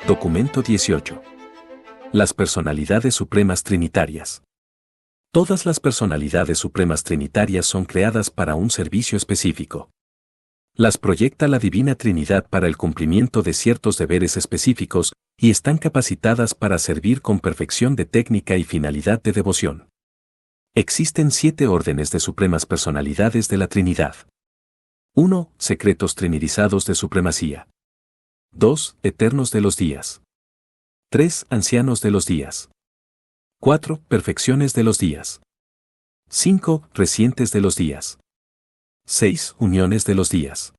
Documento 18. Las personalidades supremas trinitarias. Todas las personalidades supremas trinitarias son creadas para un servicio específico. Las proyecta la Divina Trinidad para el cumplimiento de ciertos deberes específicos y están capacitadas para servir con perfección de técnica y finalidad de devoción. Existen 7 órdenes de supremas personalidades de la Trinidad. 1. Secretos trinidizados de supremacía. 2. Eternos de los días. 3. Ancianos de los días. 4. Perfecciones de los días. 5. Recientes de los días. 6. Uniones de los días.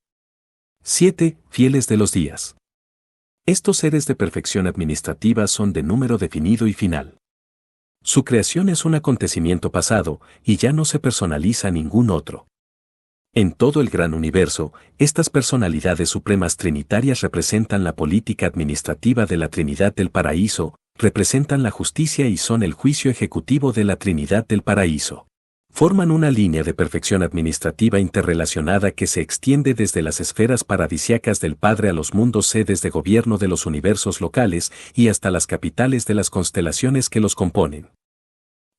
7. Fieles de los días. Estos seres de perfección administrativa son de número definido y final. Su creación es un acontecimiento pasado y ya no se personaliza ningún otro. En todo el gran universo, estas personalidades supremas trinitarias representan la política administrativa de la Trinidad del Paraíso, representan la justicia y son el juicio ejecutivo de la Trinidad del Paraíso. Forman una línea de perfección administrativa interrelacionada que se extiende desde las esferas paradisiacas del Padre a los mundos sedes de gobierno de los universos locales y hasta las capitales de las constelaciones que los componen.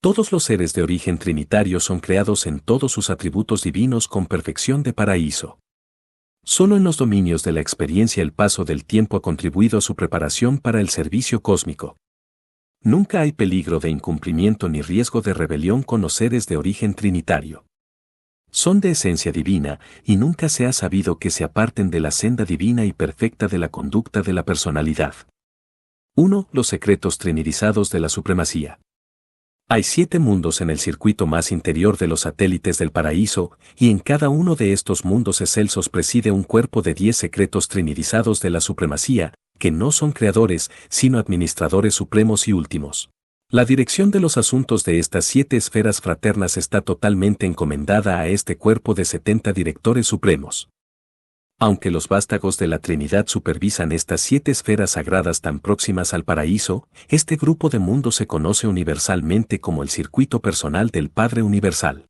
Todos los seres de origen trinitario son creados en todos sus atributos divinos con perfección de paraíso. Solo en los dominios de la experiencia el paso del tiempo ha contribuido a su preparación para el servicio cósmico. Nunca hay peligro de incumplimiento ni riesgo de rebelión con los seres de origen trinitario. Son de esencia divina y nunca se ha sabido que se aparten de la senda divina y perfecta de la conducta de la personalidad. 1. Los secretos trinidizados de la supremacía. Hay 7 mundos en el circuito más interior de los satélites del paraíso, y en cada uno de estos mundos excelsos preside un cuerpo de 10 secretos trinidizados de la supremacía, que no son creadores, sino administradores supremos y últimos. La dirección de los asuntos de estas 7 esferas fraternas está totalmente encomendada a este cuerpo de 70 directores supremos. Aunque los vástagos de la Trinidad supervisan estas 7 esferas sagradas tan próximas al paraíso, este grupo de mundos se conoce universalmente como el circuito personal del Padre Universal.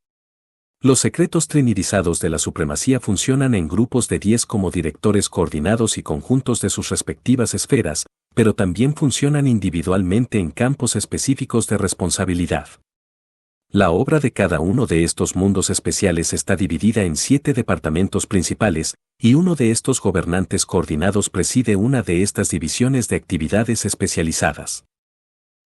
Los secretos trinidizados de la supremacía funcionan en grupos de 10 como directores coordinados y conjuntos de sus respectivas esferas, pero también funcionan individualmente en campos específicos de responsabilidad. La obra de cada uno de estos mundos especiales está dividida en 7 departamentos principales, y uno de estos gobernantes coordinados preside una de estas divisiones de actividades especializadas.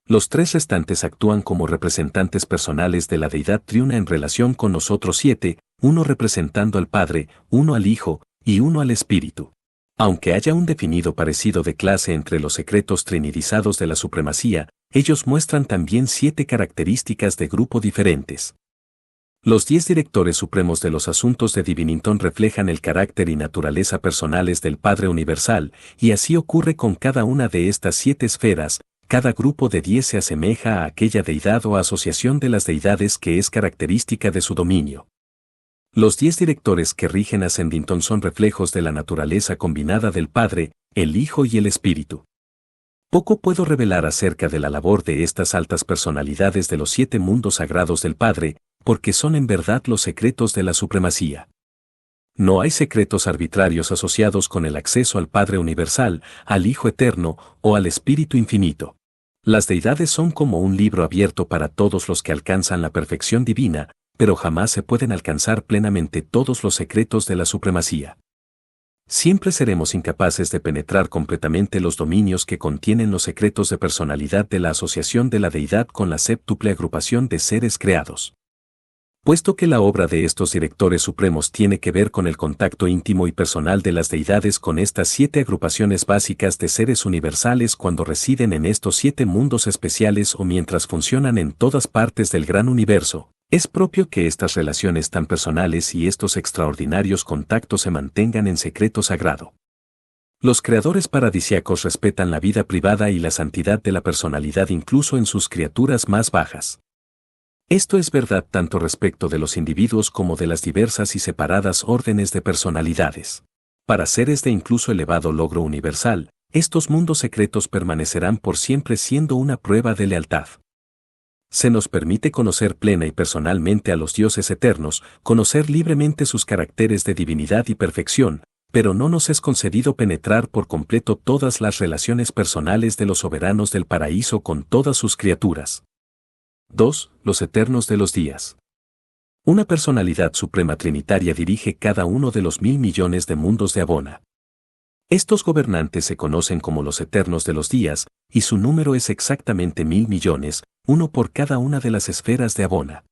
Los 3 restantes actúan como representantes personales de la deidad triuna en relación con los otros 7, uno representando al Padre, uno al Hijo, y uno al Espíritu. Aunque haya un definido parecido de clase entre los secretos trinidizados de la supremacía, ellos muestran también 7 características de grupo diferentes. Los 10 directores supremos de los asuntos de Divinington reflejan el carácter y naturaleza personales del Padre Universal, y así ocurre con cada una de estas 7 esferas. Cada grupo de 10 se asemeja a aquella deidad o asociación de las deidades que es característica de su dominio. Los 10 directores que rigen a Sendington son reflejos de la naturaleza combinada del Padre, el Hijo y el Espíritu. Poco puedo revelar acerca de la labor de estas altas personalidades de los 7 mundos sagrados del Padre, porque son en verdad los secretos de la supremacía. No hay secretos arbitrarios asociados con el acceso al Padre Universal, al Hijo Eterno o al Espíritu Infinito. Las deidades son como un libro abierto para todos los que alcanzan la perfección divina, pero jamás se pueden alcanzar plenamente todos los secretos de la supremacía. Siempre seremos incapaces de penetrar completamente los dominios que contienen los secretos de personalidad de la asociación de la deidad con la séptuple agrupación de seres creados. Puesto que la obra de estos directores supremos tiene que ver con el contacto íntimo y personal de las deidades con estas 7 agrupaciones básicas de seres universales cuando residen en estos 7 mundos especiales o mientras funcionan en todas partes del gran universo, es propio que estas relaciones tan personales y estos extraordinarios contactos se mantengan en secreto sagrado. Los creadores paradisíacos respetan la vida privada y la santidad de la personalidad incluso en sus criaturas más bajas. Esto es verdad tanto respecto de los individuos como de las diversas y separadas órdenes de personalidades. Para seres de incluso elevado logro universal, estos mundos secretos permanecerán por siempre siendo una prueba de lealtad. Se nos permite conocer plena y personalmente a los dioses eternos, conocer libremente sus caracteres de divinidad y perfección, pero no nos es concedido penetrar por completo todas las relaciones personales de los soberanos del paraíso con todas sus criaturas. 2. Los eternos de los días. Una personalidad suprema trinitaria dirige cada uno de los 1.000 millones de mundos de Abona. Estos gobernantes se conocen como los eternos de los días, y su número es exactamente 1.000 millones, uno por cada una de las esferas de Abona.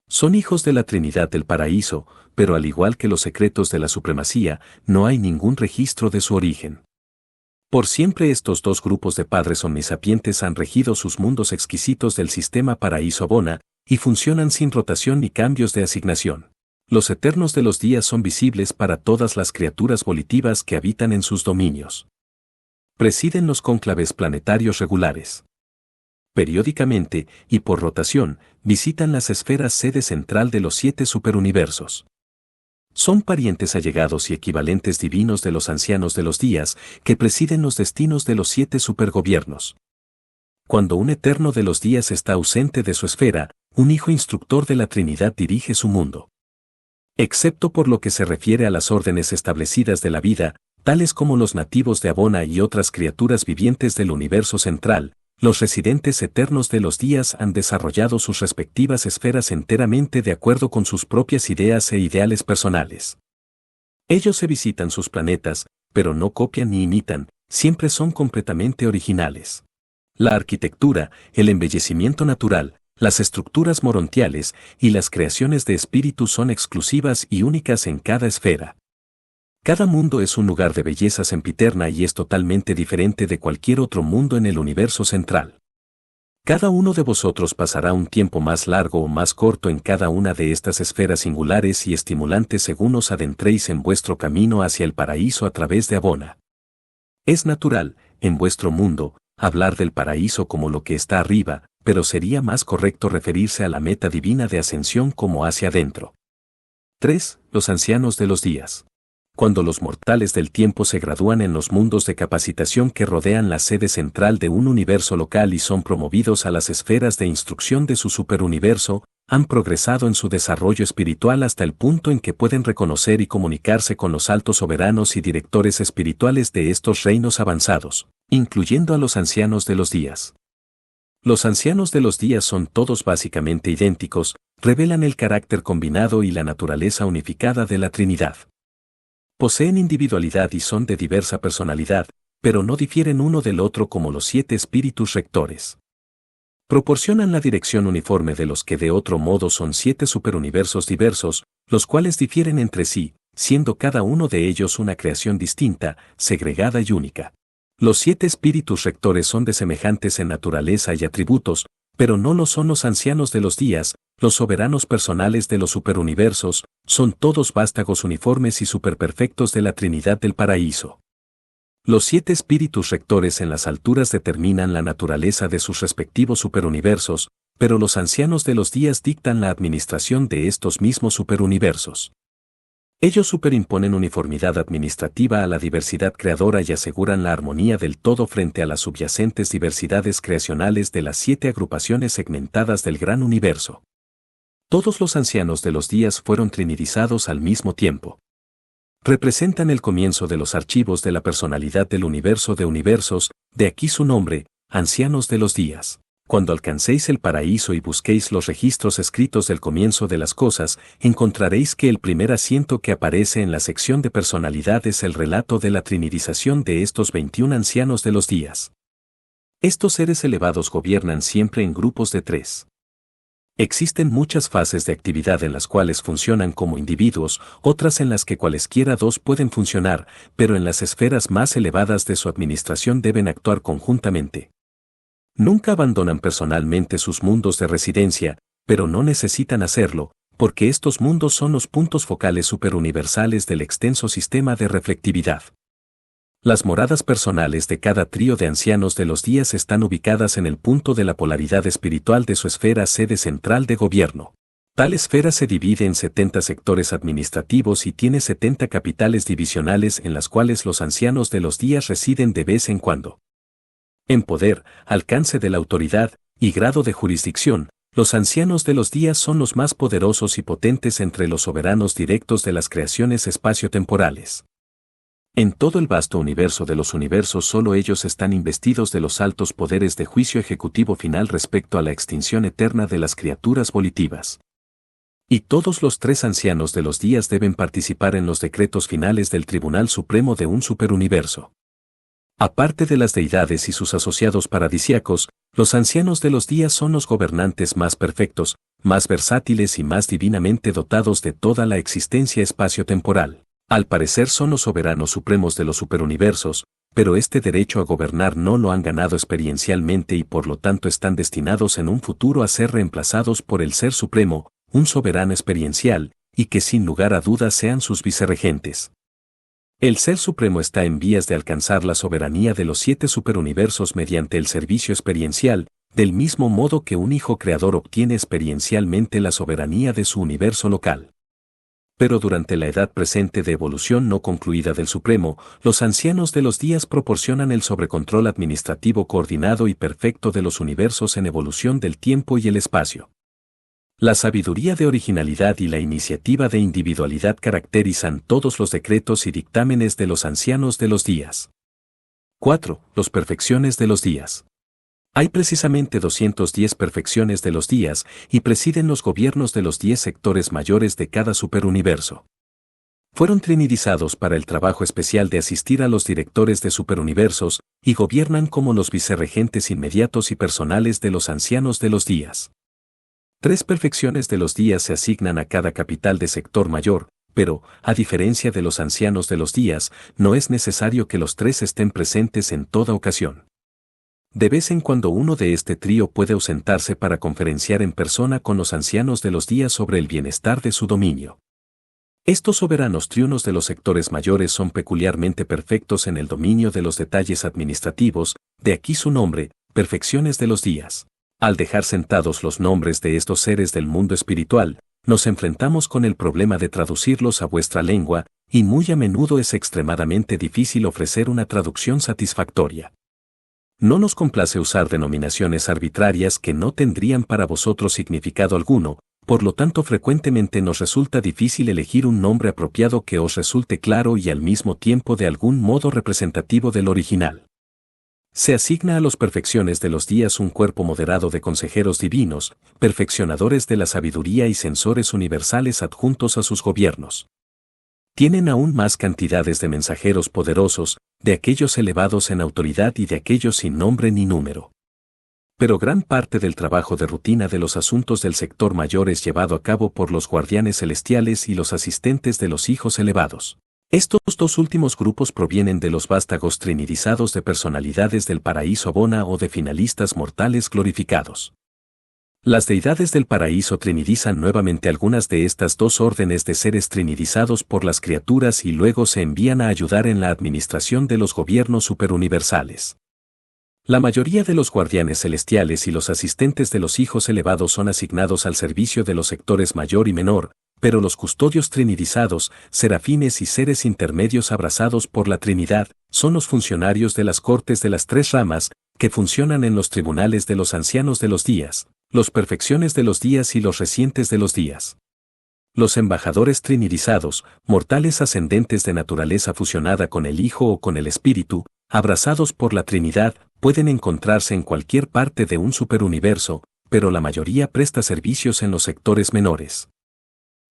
Son hijos de la Trinidad del paraíso, pero al igual que los secretos de la supremacía, no hay ningún registro de su origen. Por siempre estos dos grupos de padres omnisapientes han regido sus mundos exquisitos del sistema paraíso Abona, y funcionan sin rotación ni cambios de asignación. Los eternos de los días son visibles para todas las criaturas volitivas que habitan en sus dominios. Presiden los cónclaves planetarios regulares. Periódicamente, y por rotación, visitan las esferas sede central de los 7 superuniversos. Son parientes allegados y equivalentes divinos de los ancianos de los días, que presiden los destinos de los 7 supergobiernos. Cuando un eterno de los días está ausente de su esfera, un hijo instructor de la Trinidad dirige su mundo. Excepto por lo que se refiere a las órdenes establecidas de la vida, tales como los nativos de Abona y otras criaturas vivientes del universo central, los residentes eternos de los días han desarrollado sus respectivas esferas enteramente de acuerdo con sus propias ideas e ideales personales. Ellos se visitan sus planetas, pero no copian ni imitan, siempre son completamente originales. La arquitectura, el embellecimiento natural, las estructuras morontiales y las creaciones de espíritu son exclusivas y únicas en cada esfera. Cada mundo es un lugar de belleza sempiterna y es totalmente diferente de cualquier otro mundo en el universo central. Cada uno de vosotros pasará un tiempo más largo o más corto en cada una de estas esferas singulares y estimulantes según os adentréis en vuestro camino hacia el paraíso a través de Abona. Es natural, en vuestro mundo, hablar del paraíso como lo que está arriba, pero sería más correcto referirse a la meta divina de ascensión como hacia adentro. 3. Los ancianos de los días. Cuando los mortales del tiempo se gradúan en los mundos de capacitación que rodean la sede central de un universo local y son promovidos a las esferas de instrucción de su superuniverso, han progresado en su desarrollo espiritual hasta el punto en que pueden reconocer y comunicarse con los altos soberanos y directores espirituales de estos reinos avanzados, incluyendo a los ancianos de los días. Los ancianos de los días son todos básicamente idénticos, revelan el carácter combinado y la naturaleza unificada de la Trinidad. Poseen individualidad y son de diversa personalidad, pero no difieren uno del otro como los 7 espíritus rectores. Proporcionan la dirección uniforme de los que de otro modo son 7 superuniversos diversos, los cuales difieren entre sí, siendo cada uno de ellos una creación distinta, segregada y única. Los 7 espíritus rectores son de semejantes en naturaleza y atributos, pero no lo son los ancianos de los días, los soberanos personales de los superuniversos, son todos vástagos uniformes y superperfectos de la Trinidad del paraíso. Los 7 espíritus rectores en las alturas determinan la naturaleza de sus respectivos superuniversos, pero los ancianos de los días dictan la administración de estos mismos superuniversos. Ellos superimponen uniformidad administrativa a la diversidad creadora y aseguran la armonía del todo frente a las subyacentes diversidades creacionales de las 7 agrupaciones segmentadas del gran universo. Todos los ancianos de los días fueron trinidizados al mismo tiempo. Representan el comienzo de los archivos de la personalidad del universo de universos, de aquí su nombre, ancianos de los días. Cuando alcancéis el paraíso y busquéis los registros escritos del comienzo de las cosas, encontraréis que el primer asiento que aparece en la sección de personalidad es el relato de la trinidización de estos 21 ancianos de los días. Estos seres elevados gobiernan siempre en grupos de 3. Existen muchas fases de actividad en las cuales funcionan como individuos, otras en las que cualesquiera 2 pueden funcionar, pero en las esferas más elevadas de su administración deben actuar conjuntamente. Nunca abandonan personalmente sus mundos de residencia, pero no necesitan hacerlo, porque estos mundos son los puntos focales superuniversales del extenso sistema de reflectividad. Las moradas personales de cada trío de ancianos de los días están ubicadas en el punto de la polaridad espiritual de su esfera sede central de gobierno. Tal esfera se divide en 70 sectores administrativos y tiene 70 capitales divisionales en las cuales los ancianos de los días residen de vez en cuando. En poder, alcance de la autoridad y grado de jurisdicción, los ancianos de los días son los más poderosos y potentes entre los soberanos directos de las creaciones espaciotemporales. En todo el vasto universo de los universos solo ellos están investidos de los altos poderes de juicio ejecutivo final respecto a la extinción eterna de las criaturas volitivas. Y todos los tres ancianos de los días deben participar en los decretos finales del Tribunal Supremo de un superuniverso. Aparte de las deidades y sus asociados paradisíacos, los ancianos de los días son los gobernantes más perfectos, más versátiles y más divinamente dotados de toda la existencia espacio-temporal. Al parecer son los soberanos supremos de los superuniversos, pero este derecho a gobernar no lo han ganado experiencialmente y por lo tanto están destinados en un futuro a ser reemplazados por el Ser Supremo, un soberano experiencial, y que sin lugar a dudas sean sus vicerregentes. El Ser Supremo está en vías de alcanzar la soberanía de los 7 superuniversos mediante el servicio experiencial, del mismo modo que un hijo creador obtiene experiencialmente la soberanía de su universo local. Pero durante la edad presente de evolución no concluida del Supremo, los ancianos de los días proporcionan el sobrecontrol administrativo coordinado y perfecto de los universos en evolución del tiempo y el espacio. La sabiduría de originalidad y la iniciativa de individualidad caracterizan todos los decretos y dictámenes de los ancianos de los días. 4. Los perfecciones de los días. Hay precisamente 210 perfecciones de los días y presiden los gobiernos de los 10 sectores mayores de cada superuniverso. Fueron trinidizados para el trabajo especial de asistir a los directores de superuniversos y gobiernan como los vicerregentes inmediatos y personales de los ancianos de los días. 3 perfecciones de los días se asignan a cada capital de sector mayor, pero, a diferencia de los ancianos de los días, no es necesario que los 3 estén presentes en toda ocasión. De vez en cuando uno de este trío puede ausentarse para conferenciar en persona con los ancianos de los días sobre el bienestar de su dominio. Estos soberanos triunos de los sectores mayores son peculiarmente perfectos en el dominio de los detalles administrativos, de aquí su nombre, perfecciones de los días. Al dejar sentados los nombres de estos seres del mundo espiritual, nos enfrentamos con el problema de traducirlos a vuestra lengua, y muy a menudo es extremadamente difícil ofrecer una traducción satisfactoria. No nos complace usar denominaciones arbitrarias que no tendrían para vosotros significado alguno, por lo tanto frecuentemente nos resulta difícil elegir un nombre apropiado que os resulte claro y al mismo tiempo de algún modo representativo del original. Se asigna a los perfecciones de los días un cuerpo moderado de consejeros divinos, perfeccionadores de la sabiduría y censores universales adjuntos a sus gobiernos. Tienen aún más cantidades de mensajeros poderosos, de aquellos elevados en autoridad y de aquellos sin nombre ni número. Pero gran parte del trabajo de rutina de los asuntos del sector mayor es llevado a cabo por los guardianes celestiales y los asistentes de los hijos elevados. Estos dos últimos grupos provienen de los vástagos trinidizados de personalidades del paraíso Abona o de finalistas mortales glorificados. Las deidades del paraíso trinidizan nuevamente algunas de estas dos órdenes de seres trinidizados por las criaturas y luego se envían a ayudar en la administración de los gobiernos superuniversales. La mayoría de los guardianes celestiales y los asistentes de los hijos elevados son asignados al servicio de los sectores mayor y menor, pero los custodios trinidizados, serafines y seres intermedios abrazados por la Trinidad, son los funcionarios de las cortes de las 3 ramas, que funcionan en los tribunales de los ancianos de los días, los perfecciones de los días y los recientes de los días. Los embajadores trinidizados, mortales ascendentes de naturaleza fusionada con el Hijo o con el Espíritu, abrazados por la Trinidad, pueden encontrarse en cualquier parte de un superuniverso, pero la mayoría presta servicios en los sectores menores.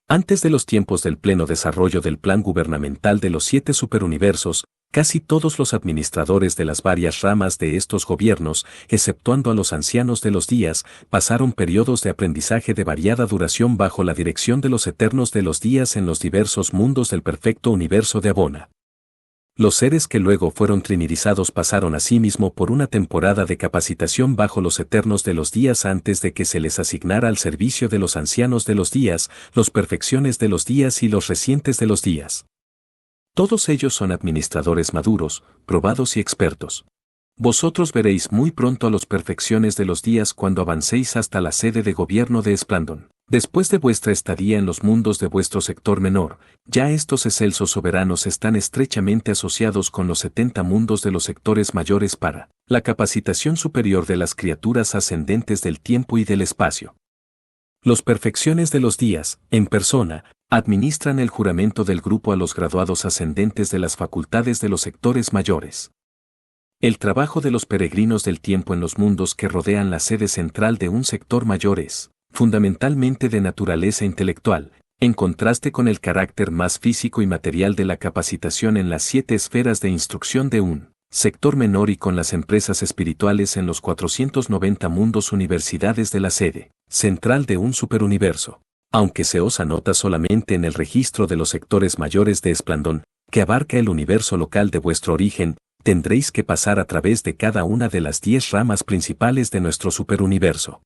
Antes de los tiempos del pleno desarrollo del plan gubernamental de los 7 superuniversos, casi todos los administradores de las varias ramas de estos gobiernos, exceptuando a los ancianos de los días, pasaron periodos de aprendizaje de variada duración bajo la dirección de los eternos de los días en los diversos mundos del perfecto universo de Abona. Los seres que luego fueron trinidizados pasaron asimismo por una temporada de capacitación bajo los eternos de los días antes de que se les asignara al servicio de los ancianos de los días, los perfecciones de los días y los recientes de los días. Todos ellos son administradores maduros, probados y expertos. Vosotros veréis muy pronto a los perfecciones de los días cuando avancéis hasta la sede de gobierno de Esplandon. Después de vuestra estadía en los mundos de vuestro sector menor, ya estos excelsos soberanos están estrechamente asociados con los 70 mundos de los sectores mayores para la capacitación superior de las criaturas ascendentes del tiempo y del espacio. Los perfecciones de los días, en persona, Administran el juramento del grupo a los graduados ascendentes de las facultades de los sectores mayores. El trabajo de los peregrinos del tiempo en los mundos que rodean la sede central de un sector mayor es, fundamentalmente de naturaleza intelectual, en contraste con el carácter más físico y material de la capacitación en las 7 esferas de instrucción de un sector menor y con las empresas espirituales en los 490 mundos universidades de la sede central de un superuniverso. Aunque se os anota solamente en el registro de los sectores mayores de Esplandón, que abarca el universo local de vuestro origen, tendréis que pasar a través de cada una de las 10 ramas principales de nuestro superuniverso.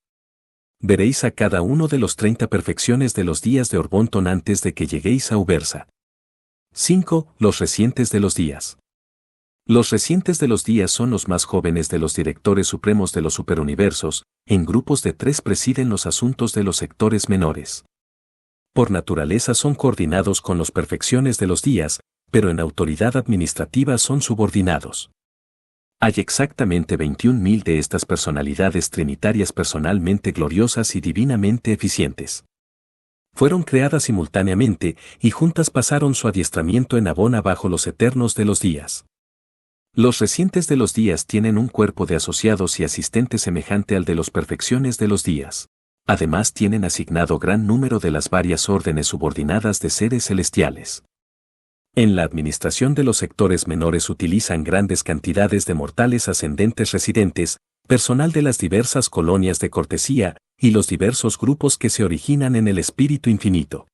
Veréis a cada uno de los 30 perfecciones de los días de Orbonton antes de que lleguéis a Ubersa. 5. Los recientes de los días. Los recientes de los días son los más jóvenes de los directores supremos de los superuniversos, en grupos de 3 presiden los asuntos de los sectores menores. Por naturaleza son coordinados con los perfecciones de los días, pero en autoridad administrativa son subordinados. Hay exactamente 21.000 de estas personalidades trinitarias personalmente gloriosas y divinamente eficientes. Fueron creadas simultáneamente y juntas pasaron su adiestramiento en Abona bajo los eternos de los días. Los recientes de los días tienen un cuerpo de asociados y asistentes semejante al de los perfecciones de los días. Además tienen asignado gran número de las varias órdenes subordinadas de seres celestiales. En la administración de los sectores menores utilizan grandes cantidades de mortales ascendentes residentes, personal de las diversas colonias de cortesía, y los diversos grupos que se originan en el espíritu infinito.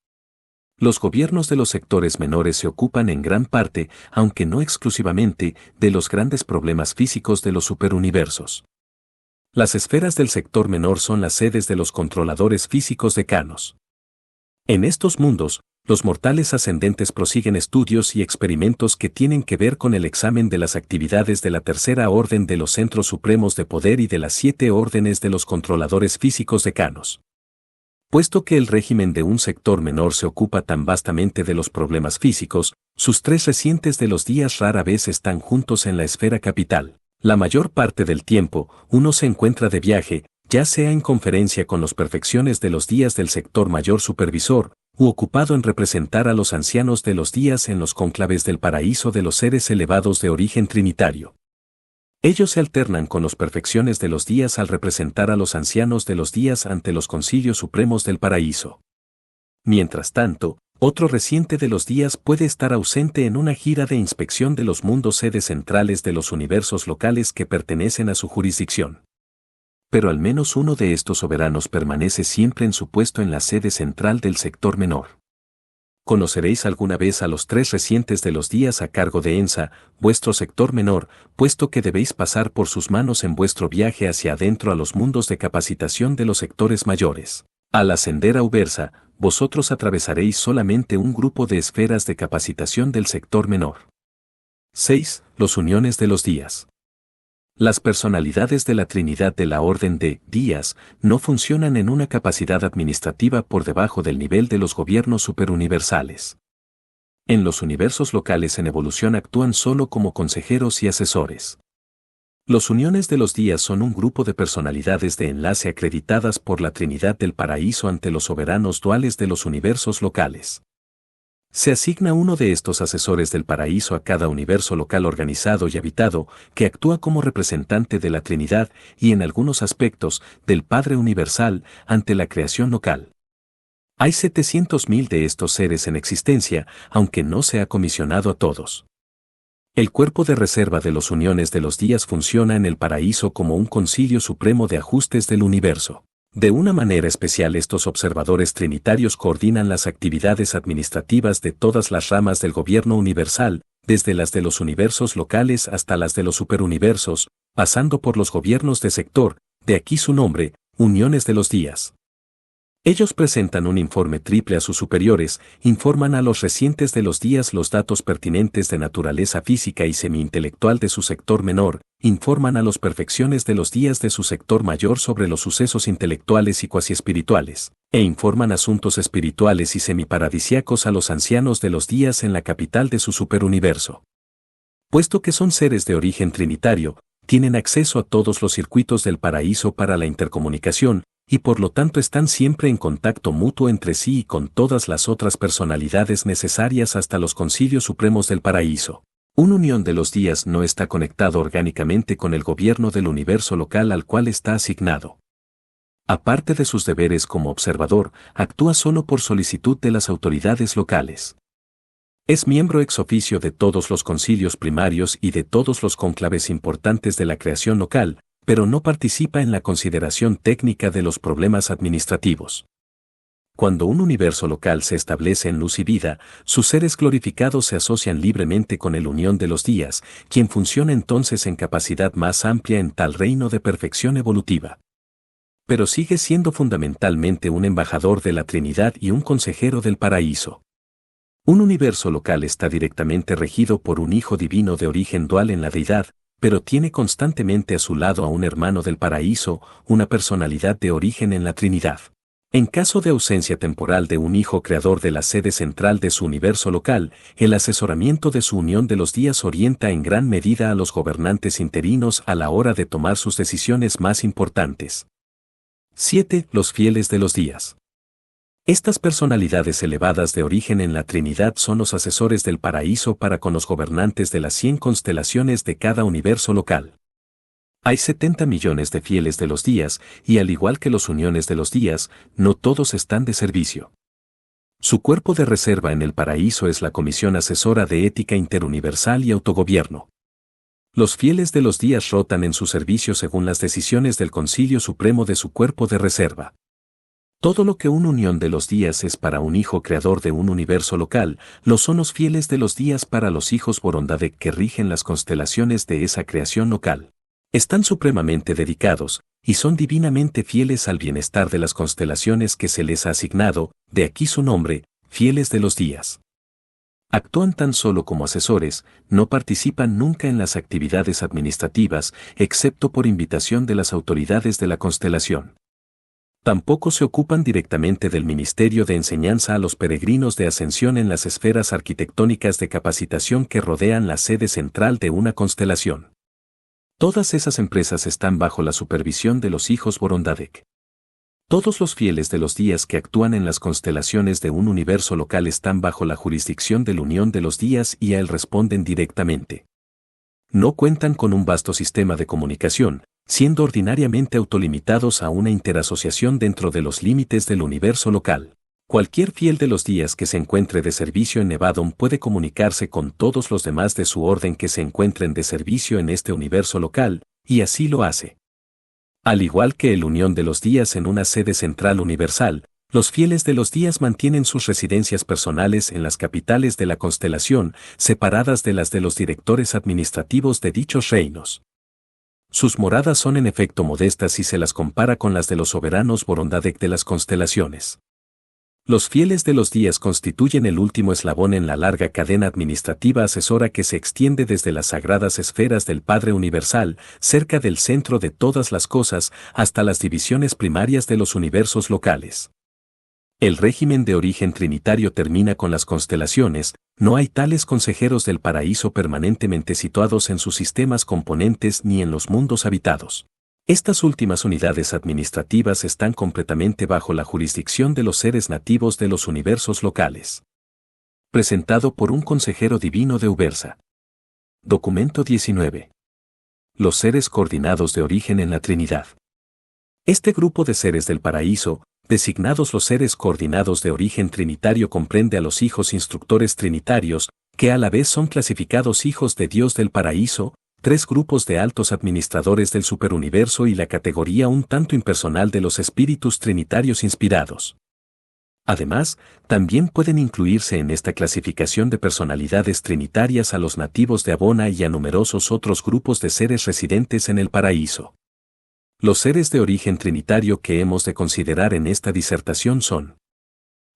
Los gobiernos de los sectores menores se ocupan en gran parte, aunque no exclusivamente, de los grandes problemas físicos de los superuniversos. Las esferas del sector menor son las sedes de los controladores físicos decanos. En estos mundos, los mortales ascendentes prosiguen estudios y experimentos que tienen que ver con el examen de las actividades de la tercera orden de los centros supremos de poder y de las 7 órdenes de los controladores físicos decanos. Puesto que el régimen de un sector menor se ocupa tan vastamente de los problemas físicos, sus 3 recientes de los días rara vez están juntos en la esfera capital. La mayor parte del tiempo, uno se encuentra de viaje, ya sea en conferencia con los perfecciones de los días del sector mayor supervisor, u ocupado en representar a los ancianos de los días en los cónclaves del paraíso de los seres elevados de origen trinitario. Ellos se alternan con los perfecciones de los días al representar a los ancianos de los días ante los concilios supremos del paraíso. Mientras tanto, otro reciente de los días puede estar ausente en una gira de inspección de los mundos sedes centrales de los universos locales que pertenecen a su jurisdicción. Pero al menos uno de estos soberanos permanece siempre en su puesto en la sede central del sector menor. Conoceréis alguna vez a los 3 recientes de los días a cargo de Ensa, vuestro sector menor, puesto que debéis pasar por sus manos en vuestro viaje hacia adentro a los mundos de capacitación de los sectores mayores. Al ascender a Ubersa, vosotros atravesaréis solamente un grupo de esferas de capacitación del sector menor. 6. Los uniones de los días. Las personalidades de la Trinidad de la Orden de días no funcionan en una capacidad administrativa por debajo del nivel de los gobiernos superuniversales. En los universos locales en evolución actúan solo como consejeros y asesores. Los uniones de los días son un grupo de personalidades de enlace acreditadas por la Trinidad del Paraíso ante los soberanos duales de los universos locales. Se asigna uno de estos asesores del paraíso a cada universo local organizado y habitado, que actúa como representante de la Trinidad y en algunos aspectos del Padre Universal ante la creación local. Hay 700.000 de estos seres en existencia, aunque no se ha comisionado a todos. El cuerpo de reserva de los uniones de los días funciona en el paraíso como un concilio supremo de ajustes del universo. De una manera especial estos observadores trinitarios coordinan las actividades administrativas de todas las ramas del gobierno universal, desde las de los universos locales hasta las de los superuniversos, pasando por los gobiernos de sector, de aquí su nombre, uniones de los días. Ellos presentan un informe triple a sus superiores, informan a los recientes de los días los datos pertinentes de naturaleza física y semi-intelectual de su sector menor, informan a los perfecciones de los días de su sector mayor sobre los sucesos intelectuales y cuasi espirituales, e informan asuntos espirituales y semiparadisiacos a los ancianos de los días en la capital de su superuniverso. Puesto que son seres de origen trinitario, tienen acceso a todos los circuitos del paraíso para la intercomunicación, y por lo tanto están siempre en contacto mutuo entre sí y con todas las otras personalidades necesarias hasta los concilios supremos del paraíso. Una unión de los días no está conectado orgánicamente con el gobierno del universo local al cual está asignado. Aparte de sus deberes como observador, actúa solo por solicitud de las autoridades locales. Es miembro ex oficio de todos los concilios primarios y de todos los cónclaves importantes de la creación local, pero no participa en la consideración técnica de los problemas administrativos. Cuando un universo local se establece en luz y vida, sus seres glorificados se asocian libremente con el unión de los días, quien funciona entonces en capacidad más amplia en tal reino de perfección evolutiva. Pero sigue siendo fundamentalmente un embajador de la Trinidad y un consejero del paraíso. Un universo local está directamente regido por un Hijo divino de origen dual en la deidad, pero tiene constantemente a su lado a un hermano del paraíso, una personalidad de origen en la Trinidad. En caso de ausencia temporal de un Hijo creador de la sede central de su universo local, el asesoramiento de su unión de los días orienta en gran medida a los gobernantes interinos a la hora de tomar sus decisiones más importantes. 7. Los fieles de los días. Estas personalidades elevadas de origen en la Trinidad son los asesores del paraíso para con los gobernantes de las 100 constelaciones de cada universo local. Hay 70 millones de fieles de los días, y al igual que los uniones de los días, no todos están de servicio. Su cuerpo de reserva en el paraíso es la Comisión Asesora de Ética Interuniversal y Autogobierno. Los fieles de los días rotan en su servicio según las decisiones del Concilio Supremo de su cuerpo de reserva. Todo lo que una unión de los días es para un hijo creador de un universo local, lo son los fieles de los días para los hijos Borondadek que rigen las constelaciones de esa creación local. Están supremamente dedicados, y son divinamente fieles al bienestar de las constelaciones que se les ha asignado, de aquí su nombre, fieles de los días. Actúan tan solo como asesores, no participan nunca en las actividades administrativas, excepto por invitación de las autoridades de la constelación. Tampoco se ocupan directamente del ministerio de enseñanza a los peregrinos de ascensión en las esferas arquitectónicas de capacitación que rodean la sede central de una constelación. Todas esas empresas están bajo la supervisión de los hijos Borondadek. Todos los fieles de los días que actúan en las constelaciones de un universo local están bajo la jurisdicción de la unión de los días y a él responden directamente. No cuentan con un vasto sistema de comunicación, siendo ordinariamente autolimitados a una interasociación dentro de los límites del universo local. Cualquier fiel de los días que se encuentre de servicio en Nevadon puede comunicarse con todos los demás de su orden que se encuentren de servicio en este universo local, y así lo hace. Al igual que el unión de los días en una sede central universal, los fieles de los días mantienen sus residencias personales en las capitales de la constelación, separadas de las de los directores administrativos de dichos reinos. Sus moradas son en efecto modestas si se las compara con las de los soberanos Borondadek de las constelaciones. Los fieles de los días constituyen el último eslabón en la larga cadena administrativa asesora que se extiende desde las sagradas esferas del Padre Universal, cerca del centro de todas las cosas, hasta las divisiones primarias de los universos locales. El régimen de origen trinitario termina con las constelaciones, no hay tales consejeros del paraíso permanentemente situados en sus sistemas componentes ni en los mundos habitados. Estas últimas unidades administrativas están completamente bajo la jurisdicción de los seres nativos de los universos locales. Presentado por un consejero divino de Ubersa. Documento 19. Los seres coordinados de origen en la Trinidad. Este grupo de seres del paraíso, designados los seres coordinados de origen trinitario, comprende a los hijos instructores trinitarios, que a la vez son clasificados hijos de Dios del paraíso, 3 grupos de altos administradores del superuniverso y la categoría un tanto impersonal de los espíritus trinitarios inspirados. Además, también pueden incluirse en esta clasificación de personalidades trinitarias a los nativos de Abona y a numerosos otros grupos de seres residentes en el paraíso. Los seres de origen trinitario que hemos de considerar en esta disertación son: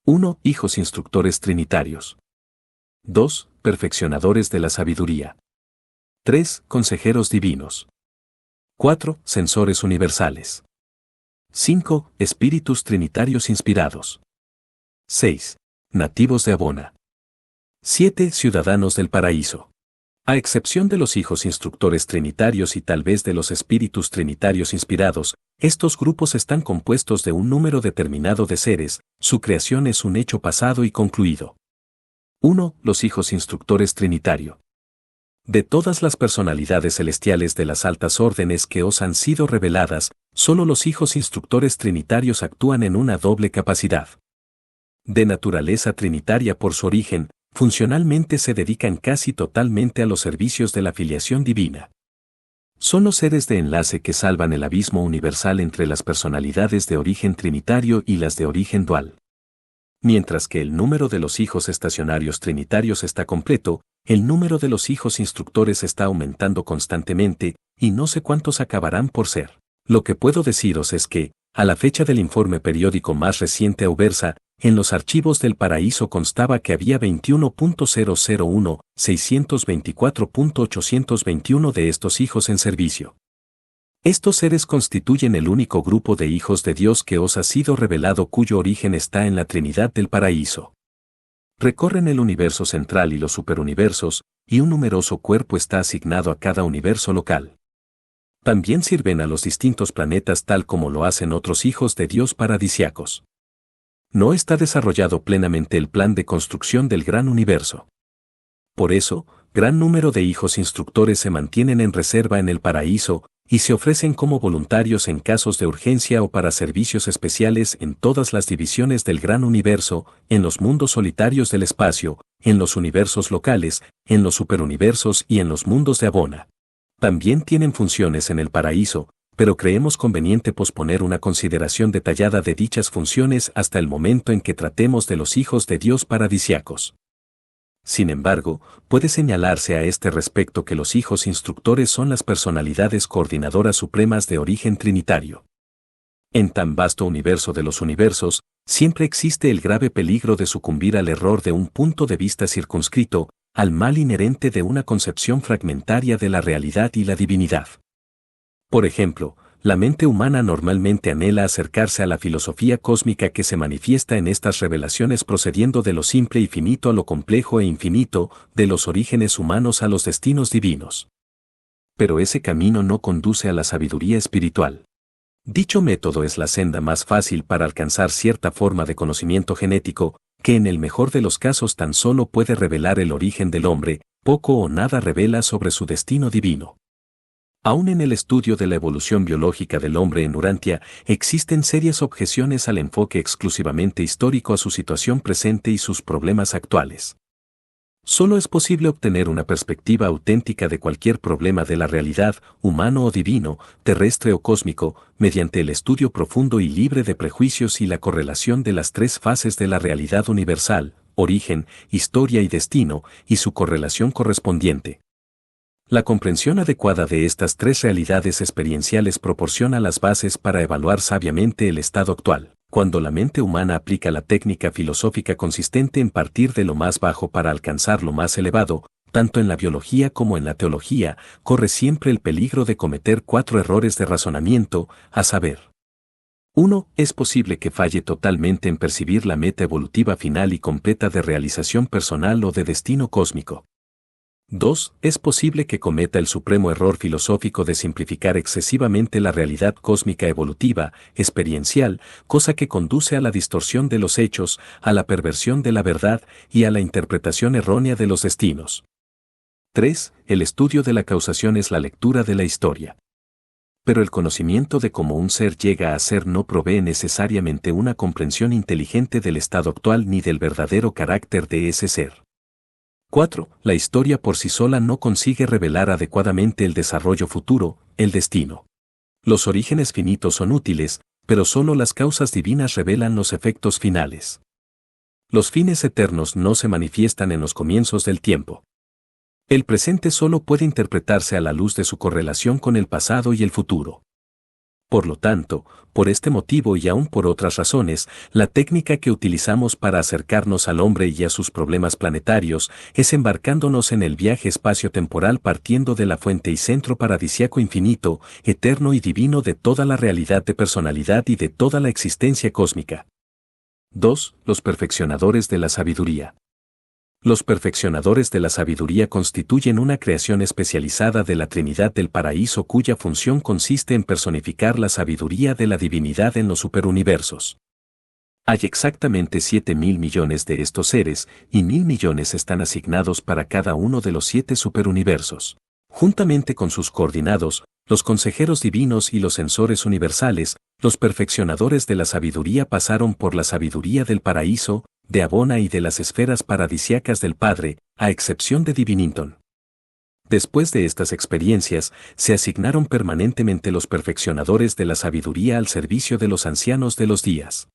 1. Hijos instructores trinitarios. 2. Perfeccionadores de la sabiduría. 3. Consejeros divinos. 4. Censores universales. 5. Espíritus trinitarios inspirados. 6. Nativos de Abona. 7. Ciudadanos del paraíso. A excepción de los hijos instructores trinitarios y tal vez de los espíritus trinitarios inspirados, estos grupos están compuestos de un número determinado de seres, su creación es un hecho pasado y concluido. 1. Los hijos instructores trinitario. De todas las personalidades celestiales de las altas órdenes que os han sido reveladas, solo los hijos instructores trinitarios actúan en una doble capacidad. De naturaleza trinitaria por su origen, funcionalmente se dedican casi totalmente a los servicios de la filiación divina. Son los seres de enlace que salvan el abismo universal entre las personalidades de origen trinitario y las de origen dual. Mientras que el número de los hijos estacionarios trinitarios está completo, el número de los hijos instructores está aumentando constantemente, y no sé cuántos acabarán por ser. Lo que puedo deciros es que, a la fecha del informe periódico más reciente Auversa, en los archivos del paraíso constaba que había 21.001.624.821 de estos hijos en servicio. Estos seres constituyen el único grupo de hijos de Dios que os ha sido revelado cuyo origen está en la Trinidad del paraíso. Recorren el universo central y los superuniversos, y un numeroso cuerpo está asignado a cada universo local. También sirven a los distintos planetas tal como lo hacen otros hijos de Dios paradisiacos. No está desarrollado plenamente el plan de construcción del gran universo. Por eso, gran número de hijos instructores se mantienen en reserva en el paraíso, y se ofrecen como voluntarios en casos de urgencia o para servicios especiales en todas las divisiones del gran universo, en los mundos solitarios del espacio, en los universos locales, en los superuniversos y en los mundos de Abona. También tienen funciones en el paraíso, pero creemos conveniente posponer una consideración detallada de dichas funciones hasta el momento en que tratemos de los hijos de Dios paradisiacos. Sin embargo, puede señalarse a este respecto que los hijos instructores son las personalidades coordinadoras supremas de origen trinitario. En tan vasto universo de los universos, siempre existe el grave peligro de sucumbir al error de un punto de vista circunscrito, al mal inherente de una concepción fragmentaria de la realidad y la divinidad. Por ejemplo, la mente humana normalmente anhela acercarse a la filosofía cósmica que se manifiesta en estas revelaciones procediendo de lo simple y finito a lo complejo e infinito, de los orígenes humanos a los destinos divinos. Pero ese camino no conduce a la sabiduría espiritual. Dicho método es la senda más fácil para alcanzar cierta forma de conocimiento genético, que en el mejor de los casos tan solo puede revelar el origen del hombre, poco o nada revela sobre su destino divino. Aún en el estudio de la evolución biológica del hombre en Urantia, existen serias objeciones al enfoque exclusivamente histórico a su situación presente y sus problemas actuales. Solo es posible obtener una perspectiva auténtica de cualquier problema de la realidad, humano o divino, terrestre o cósmico, mediante el estudio profundo y libre de prejuicios y la correlación de las tres fases de la realidad universal, origen, historia y destino, y su correlación correspondiente. La comprensión adecuada de estas tres realidades experienciales proporciona las bases para evaluar sabiamente el estado actual. Cuando la mente humana aplica la técnica filosófica consistente en partir de lo más bajo para alcanzar lo más elevado, tanto en la biología como en la teología, corre siempre el peligro de cometer 4 errores de razonamiento, a saber. 1. Es posible que falle totalmente en percibir la meta evolutiva final y completa de realización personal o de destino cósmico. 2. Es posible que cometa el supremo error filosófico de simplificar excesivamente la realidad cósmica evolutiva, experiencial, cosa que conduce a la distorsión de los hechos, a la perversión de la verdad y a la interpretación errónea de los destinos. 3. El estudio de la causación es la lectura de la historia. Pero el conocimiento de cómo un ser llega a ser no provee necesariamente una comprensión inteligente del estado actual ni del verdadero carácter de ese ser. 4. La historia por sí sola no consigue revelar adecuadamente el desarrollo futuro, el destino. Los orígenes finitos son útiles, pero solo las causas divinas revelan los efectos finales. Los fines eternos no se manifiestan en los comienzos del tiempo. El presente solo puede interpretarse a la luz de su correlación con el pasado y el futuro. Por lo tanto, por este motivo y aún por otras razones, la técnica que utilizamos para acercarnos al hombre y a sus problemas planetarios es embarcándonos en el viaje espacio-temporal partiendo de la fuente y centro paradisiaco infinito, eterno y divino de toda la realidad de personalidad y de toda la existencia cósmica. 2. Los perfeccionadores de la sabiduría. Los perfeccionadores de la sabiduría constituyen una creación especializada de la Trinidad del Paraíso cuya función consiste en personificar la sabiduría de la divinidad en los superuniversos. Hay exactamente 7.000 millones de estos seres, y 1.000 millones están asignados para cada uno de los 7 superuniversos. Juntamente con sus coordinados, los consejeros divinos y los censores universales, los perfeccionadores de la sabiduría pasaron por la sabiduría del paraíso, de Abona y de las esferas paradisiacas del Padre, a excepción de Divinington. Después de estas experiencias, se asignaron permanentemente los perfeccionadores de la sabiduría al servicio de los ancianos de los días.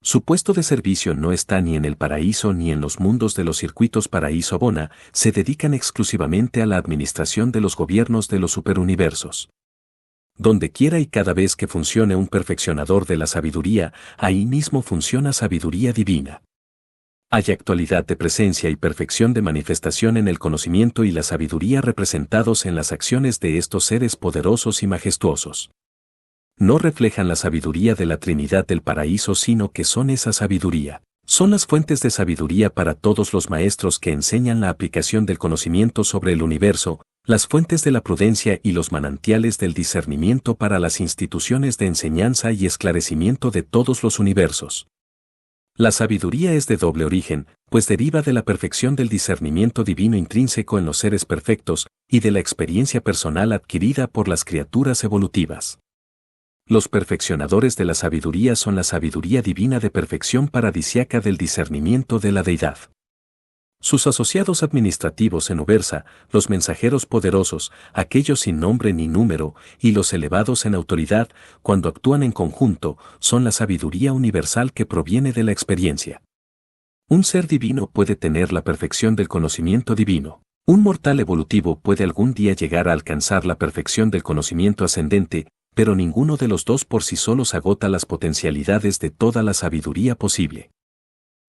Su puesto de servicio no está ni en el paraíso ni en los mundos de los circuitos paraíso-Abona, se dedican exclusivamente a la administración de los gobiernos de los superuniversos. Donde quiera y cada vez que funcione un perfeccionador de la sabiduría, ahí mismo funciona sabiduría divina. Hay actualidad de presencia y perfección de manifestación en el conocimiento y la sabiduría representados en las acciones de estos seres poderosos y majestuosos. No reflejan la sabiduría de la Trinidad del Paraíso, sino que son esa sabiduría. Son las fuentes de sabiduría para todos los maestros que enseñan la aplicación del conocimiento sobre el universo, las fuentes de la prudencia y los manantiales del discernimiento para las instituciones de enseñanza y esclarecimiento de todos los universos. La sabiduría es de doble origen, pues deriva de la perfección del discernimiento divino intrínseco en los seres perfectos y de la experiencia personal adquirida por las criaturas evolutivas. Los perfeccionadores de la sabiduría son la sabiduría divina de perfección paradisiaca del discernimiento de la deidad. Sus asociados administrativos en Ubersa, los mensajeros poderosos, aquellos sin nombre ni número, y los elevados en autoridad, cuando actúan en conjunto, son la sabiduría universal que proviene de la experiencia. Un ser divino puede tener la perfección del conocimiento divino. Un mortal evolutivo puede algún día llegar a alcanzar la perfección del conocimiento ascendente, pero ninguno de los dos por sí solos agota las potencialidades de toda la sabiduría posible.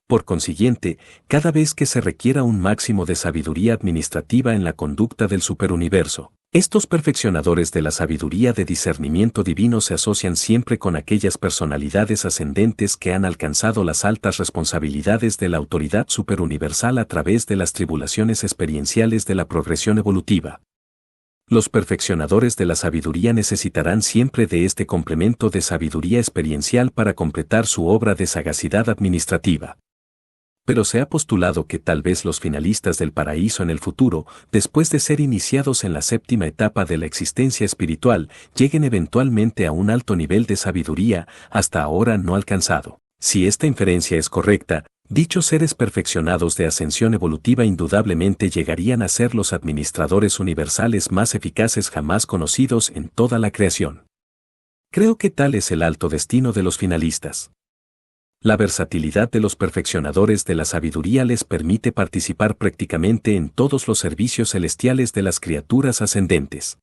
Por consiguiente, cada vez que se requiera un máximo de sabiduría administrativa en la conducta del superuniverso, estos perfeccionadores de la sabiduría de discernimiento divino se asocian siempre con aquellas personalidades ascendentes que han alcanzado las altas responsabilidades de la autoridad superuniversal a través de las tribulaciones experienciales de la progresión evolutiva. Los perfeccionadores de la sabiduría necesitarán siempre de este complemento de sabiduría experiencial para completar su obra de sagacidad administrativa. Pero se ha postulado que tal vez los finalistas del paraíso en el futuro, después de ser iniciados en la séptima etapa de la existencia espiritual, lleguen eventualmente a un alto nivel de sabiduría hasta ahora no alcanzado. Si esta inferencia es correcta, dichos seres perfeccionados de ascensión evolutiva indudablemente llegarían a ser los administradores universales más eficaces jamás conocidos en toda la creación. Creo que tal es el alto destino de los finalistas. La versatilidad de los perfeccionadores de la sabiduría les permite participar prácticamente en todos los servicios celestiales de las criaturas ascendentes.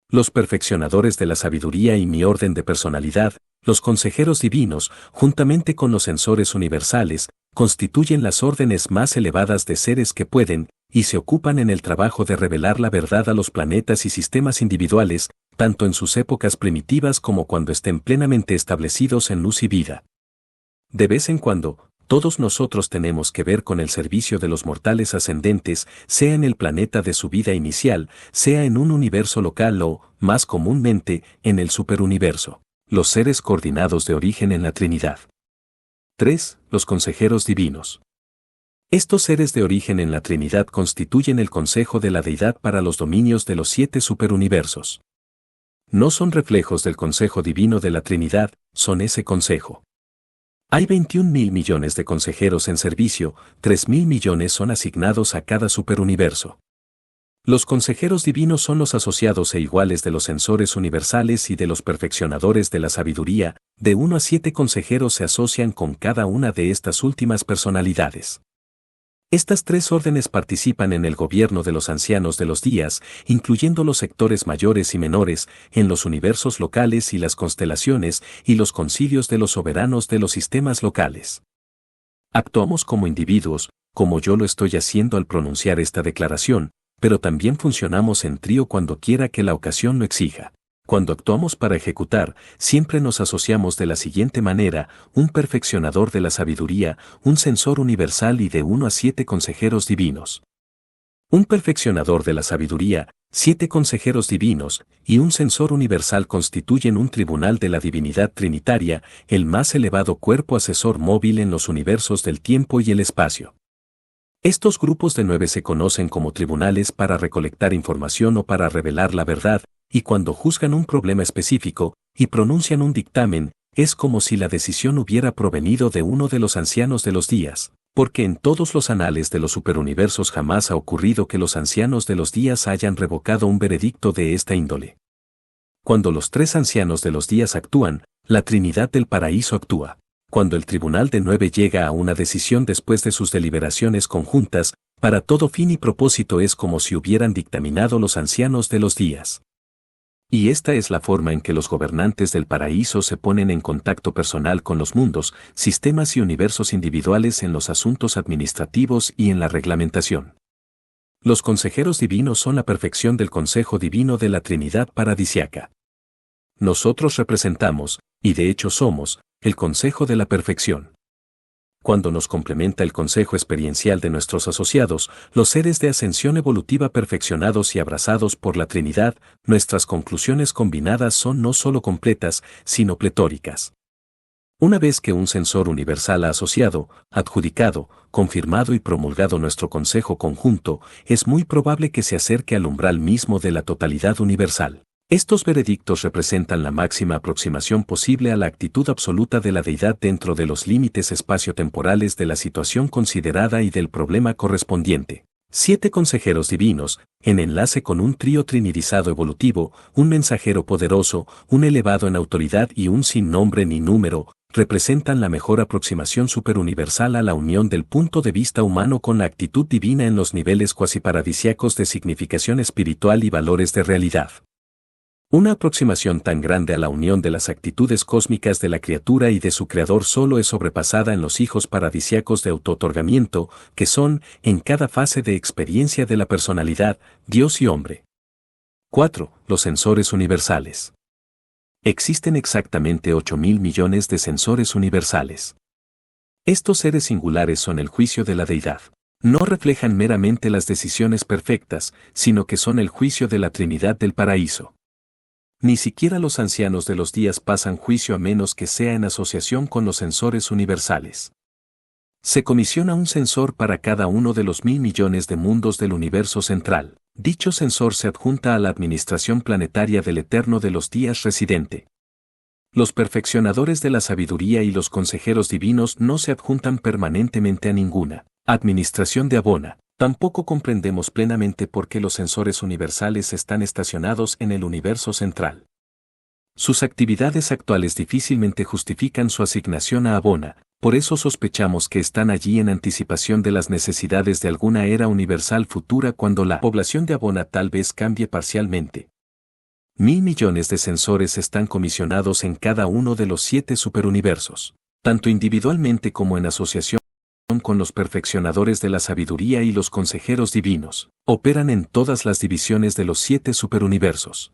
Los perfeccionadores de la sabiduría y mi orden de personalidad, los consejeros divinos, juntamente con los censores universales, constituyen las órdenes más elevadas de seres que pueden, y se ocupan en el trabajo de revelar la verdad a los planetas y sistemas individuales, tanto en sus épocas primitivas como cuando estén plenamente establecidos en luz y vida. De vez en cuando, todos nosotros tenemos que ver con el servicio de los mortales ascendentes, sea en el planeta de su vida inicial, sea en un universo local o, más comúnmente, en el superuniverso. Los seres coordinados de origen en la Trinidad. 3. Los consejeros divinos. Estos seres de origen en la Trinidad constituyen el consejo de la deidad para los dominios de los 7 superuniversos. No son reflejos del consejo divino de la Trinidad, son ese consejo. Hay 21.000 millones de consejeros en servicio, 3.000 millones son asignados a cada superuniverso. Los consejeros divinos son los asociados e iguales de los censores universales y de los perfeccionadores de la sabiduría, de 1 a 7 consejeros se asocian con cada una de estas últimas personalidades. Estas 3 órdenes participan en el gobierno de los ancianos de los días, incluyendo los sectores mayores y menores, en los universos locales y las constelaciones, y los concilios de los soberanos de los sistemas locales. Actuamos como individuos, como yo lo estoy haciendo al pronunciar esta declaración, pero también funcionamos en trío cuando quiera que la ocasión lo exija. Cuando actuamos para ejecutar, siempre nos asociamos de la siguiente manera: un perfeccionador de la sabiduría, un censor universal y de 1 a 7 consejeros divinos. Un perfeccionador de la sabiduría, 7 consejeros divinos y un censor universal constituyen un tribunal de la divinidad trinitaria, el más elevado cuerpo asesor móvil en los universos del tiempo y el espacio. Estos grupos de 9 se conocen como tribunales para recolectar información o para revelar la verdad, y cuando juzgan un problema específico y pronuncian un dictamen, es como si la decisión hubiera provenido de uno de los ancianos de los días, porque en todos los anales de los superuniversos jamás ha ocurrido que los ancianos de los días hayan revocado un veredicto de esta índole. Cuando los 3 ancianos de los días actúan, la Trinidad del Paraíso actúa. Cuando el tribunal de 9 llega a una decisión después de sus deliberaciones conjuntas, para todo fin y propósito es como si hubieran dictaminado los ancianos de los días. Y esta es la forma en que los gobernantes del paraíso se ponen en contacto personal con los mundos, sistemas y universos individuales en los asuntos administrativos y en la reglamentación. Los consejeros divinos son la perfección del consejo divino de la Trinidad paradisiaca. Nosotros representamos, y de hecho somos, el consejo de la perfección. Cuando nos complementa el consejo experiencial de nuestros asociados, los seres de ascensión evolutiva perfeccionados y abrazados por la Trinidad, nuestras conclusiones combinadas son no solo completas, sino pletóricas. Una vez que un censor universal ha asociado, adjudicado, confirmado y promulgado nuestro consejo conjunto, es muy probable que se acerque al umbral mismo de la totalidad universal. Estos veredictos representan la máxima aproximación posible a la actitud absoluta de la deidad dentro de los límites espaciotemporales de la situación considerada y del problema correspondiente. 7 consejeros divinos, en enlace con un trío trinidizado evolutivo, un mensajero poderoso, un elevado en autoridad y un sin nombre ni número, representan la mejor aproximación superuniversal a la unión del punto de vista humano con la actitud divina en los niveles cuasiparadisiacos de significación espiritual y valores de realidad. Una aproximación tan grande a la unión de las actitudes cósmicas de la criatura y de su creador solo es sobrepasada en los hijos paradisiacos de autootorgamiento, que son, en cada fase de experiencia de la personalidad, Dios y hombre. 4. Los sensores universales. Existen exactamente 8.000 millones de sensores universales. Estos seres singulares son el juicio de la deidad. No reflejan meramente las decisiones perfectas, sino que son el juicio de la Trinidad del Paraíso. Ni siquiera los ancianos de los días pasan juicio a menos que sea en asociación con los sensores universales. Se comisiona un censor para cada uno de los 1.000 millones de mundos del universo central. Dicho censor se adjunta a la administración planetaria del Eterno de los días residente. Los perfeccionadores de la sabiduría y los consejeros divinos no se adjuntan permanentemente a ninguna administración de Abona. Tampoco comprendemos plenamente por qué los sensores universales están estacionados en el universo central. Sus actividades actuales difícilmente justifican su asignación a Abona, por eso sospechamos que están allí en anticipación de las necesidades de alguna era universal futura cuando la población de Abona tal vez cambie parcialmente. 1.000 millones de sensores están comisionados en cada uno de los 7 superuniversos, tanto individualmente como en asociación con los perfeccionadores de la sabiduría y los consejeros divinos, operan en todas las divisiones de los 7 superuniversos.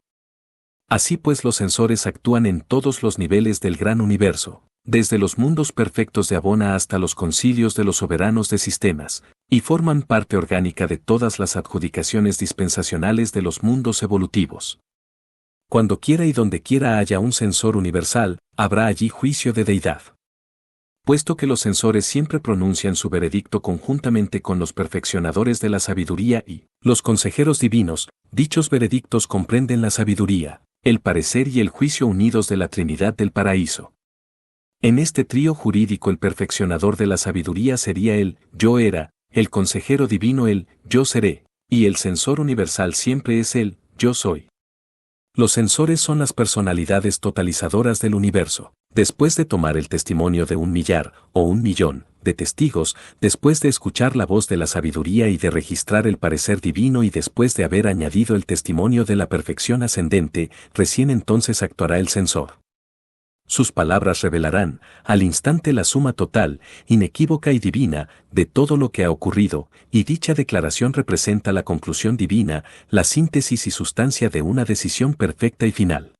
Así pues los sensores actúan en todos los niveles del gran universo, desde los mundos perfectos de Abona hasta los concilios de los soberanos de sistemas, y forman parte orgánica de todas las adjudicaciones dispensacionales de los mundos evolutivos. Cuando quiera y donde quiera haya un censor universal, habrá allí juicio de deidad. Puesto que los sensores siempre pronuncian su veredicto conjuntamente con los perfeccionadores de la sabiduría y los consejeros divinos, dichos veredictos comprenden la sabiduría, el parecer y el juicio unidos de la Trinidad del Paraíso. En este trío jurídico el perfeccionador de la sabiduría sería el yo era, el consejero divino el yo seré, y el censor universal siempre es el yo soy. Los sensores son las personalidades totalizadoras del universo. Después de tomar el testimonio de 1 millar o 1 millón de testigos, después de escuchar la voz de la sabiduría y de registrar el parecer divino y después de haber añadido el testimonio de la perfección ascendente, recién entonces actuará el censor. Sus palabras revelarán, al instante, la suma total, inequívoca y divina, de todo lo que ha ocurrido, y dicha declaración representa la conclusión divina, la síntesis y sustancia de una decisión perfecta y final.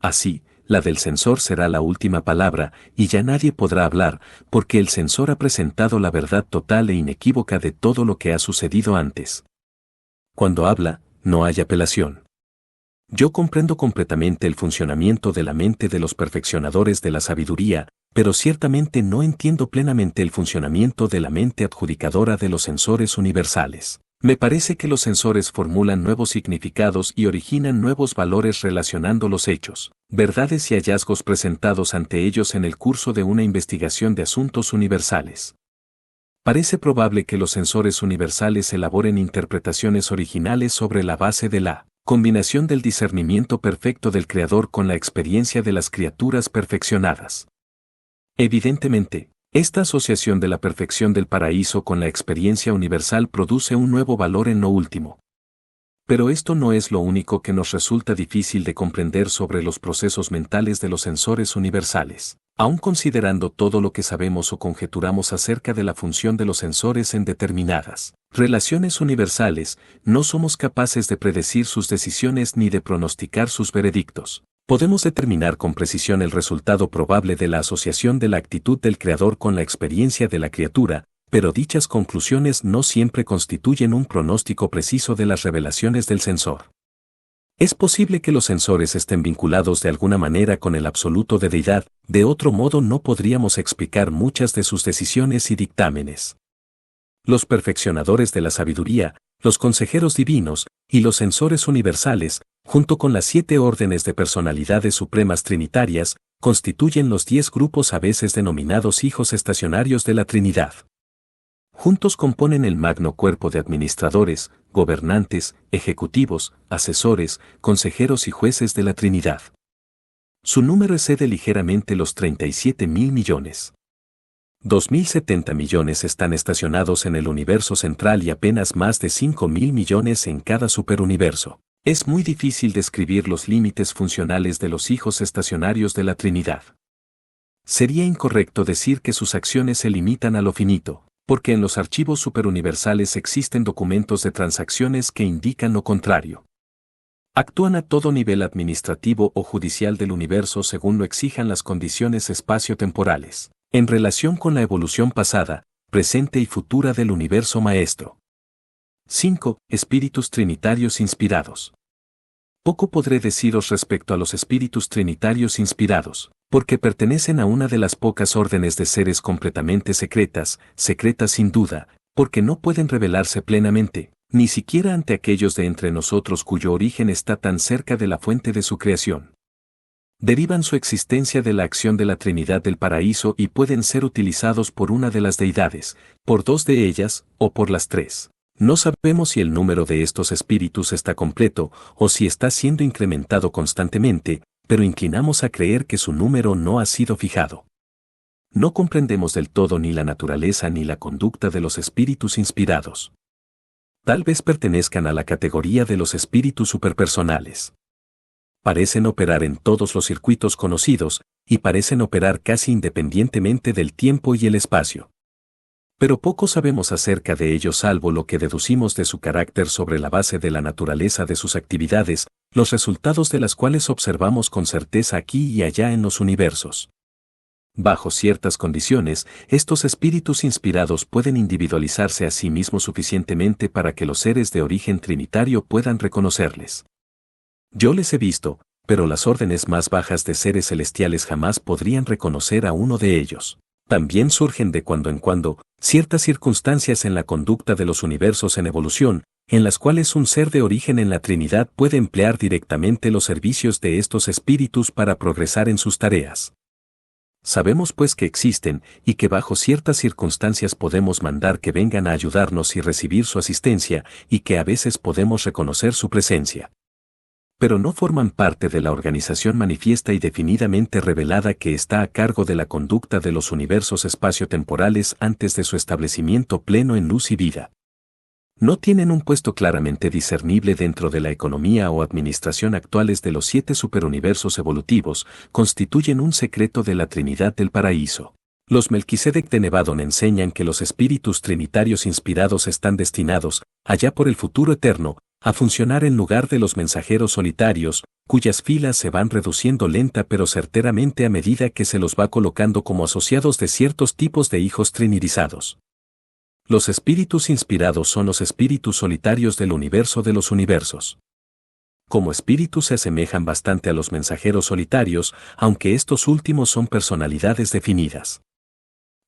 Así, la del censor será la última palabra, y ya nadie podrá hablar, porque el censor ha presentado la verdad total e inequívoca de todo lo que ha sucedido antes. Cuando habla, no hay apelación. Yo comprendo completamente el funcionamiento de la mente de los perfeccionadores de la sabiduría, pero ciertamente no entiendo plenamente el funcionamiento de la mente adjudicadora de los censores universales. Me parece que los censores formulan nuevos significados y originan nuevos valores relacionando los hechos, verdades y hallazgos presentados ante ellos en el curso de una investigación de asuntos universales. Parece probable que los censores universales elaboren interpretaciones originales sobre la base de la combinación del discernimiento perfecto del Creador con la experiencia de las criaturas perfeccionadas. Evidentemente, esta asociación de la perfección del paraíso con la experiencia universal produce un nuevo valor en lo último. Pero esto no es lo único que nos resulta difícil de comprender sobre los procesos mentales de los censores universales. Aun considerando todo lo que sabemos o conjeturamos acerca de la función de los censores en determinadas relaciones universales, no somos capaces de predecir sus decisiones ni de pronosticar sus veredictos. Podemos determinar con precisión el resultado probable de la asociación de la actitud del Creador con la experiencia de la criatura, pero dichas conclusiones no siempre constituyen un pronóstico preciso de las revelaciones del censor. Es posible que los censores estén vinculados de alguna manera con el absoluto de deidad, de otro modo no podríamos explicar muchas de sus decisiones y dictámenes. Los perfeccionadores de la sabiduría, los consejeros divinos, y los censores universales, junto con las 7 órdenes de personalidades supremas trinitarias, constituyen los 10 grupos a veces denominados hijos estacionarios de la Trinidad. Juntos componen el magno cuerpo de administradores, gobernantes, ejecutivos, asesores, consejeros y jueces de la Trinidad. Su número excede ligeramente los 37.000 millones. 2.070 millones están estacionados en el universo central y apenas más de 5.000 millones en cada superuniverso. Es muy difícil describir los límites funcionales de los hijos estacionarios de la Trinidad. Sería incorrecto decir que sus acciones se limitan a lo finito, porque en los archivos superuniversales existen documentos de transacciones que indican lo contrario. Actúan a todo nivel administrativo o judicial del universo según lo exijan las condiciones espacio-temporales, en relación con la evolución pasada, presente y futura del universo maestro. 5. Espíritus trinitarios inspirados. Poco podré deciros respecto a los espíritus trinitarios inspirados, porque pertenecen a una de las pocas órdenes de seres completamente secretas sin duda, porque no pueden revelarse plenamente, ni siquiera ante aquellos de entre nosotros cuyo origen está tan cerca de la fuente de su creación. Derivan su existencia de la acción de la Trinidad del Paraíso y pueden ser utilizados por una de las deidades, por 2 de ellas, o por las 3. No sabemos si el número de estos espíritus está completo o si está siendo incrementado constantemente, pero inclinamos a creer que su número no ha sido fijado. No comprendemos del todo ni la naturaleza ni la conducta de los espíritus inspirados. Tal vez pertenezcan a la categoría de los espíritus superpersonales. Parecen operar en todos los circuitos conocidos, y parecen operar casi independientemente del tiempo y el espacio. Pero poco sabemos acerca de ellos salvo lo que deducimos de su carácter sobre la base de la naturaleza de sus actividades, los resultados de las cuales observamos con certeza aquí y allá en los universos. Bajo ciertas condiciones, estos espíritus inspirados pueden individualizarse a sí mismos suficientemente para que los seres de origen trinitario puedan reconocerles. Yo les he visto, pero las órdenes más bajas de seres celestiales jamás podrían reconocer a uno de ellos. También surgen de cuando en cuando ciertas circunstancias en la conducta de los universos en evolución, en las cuales un ser de origen en la Trinidad puede emplear directamente los servicios de estos espíritus para progresar en sus tareas. Sabemos pues que existen y que bajo ciertas circunstancias podemos mandar que vengan a ayudarnos y recibir su asistencia, y que a veces podemos reconocer su presencia. Pero no forman parte de la organización manifiesta y definidamente revelada que está a cargo de la conducta de los universos espaciotemporales antes de su establecimiento pleno en luz y vida. No tienen un puesto claramente discernible dentro de la economía o administración actuales de los 7 superuniversos evolutivos, constituyen un secreto de la Trinidad del Paraíso. Los Melquisedec de Nevadon enseñan que los espíritus trinitarios inspirados están destinados, allá por el futuro eterno, a funcionar en lugar de los mensajeros solitarios, cuyas filas se van reduciendo lenta pero certeramente a medida que se los va colocando como asociados de ciertos tipos de hijos trinitizados. Los espíritus inspirados son los espíritus solitarios del universo de los universos. Como espíritus se asemejan bastante a los mensajeros solitarios, aunque estos últimos son personalidades definidas.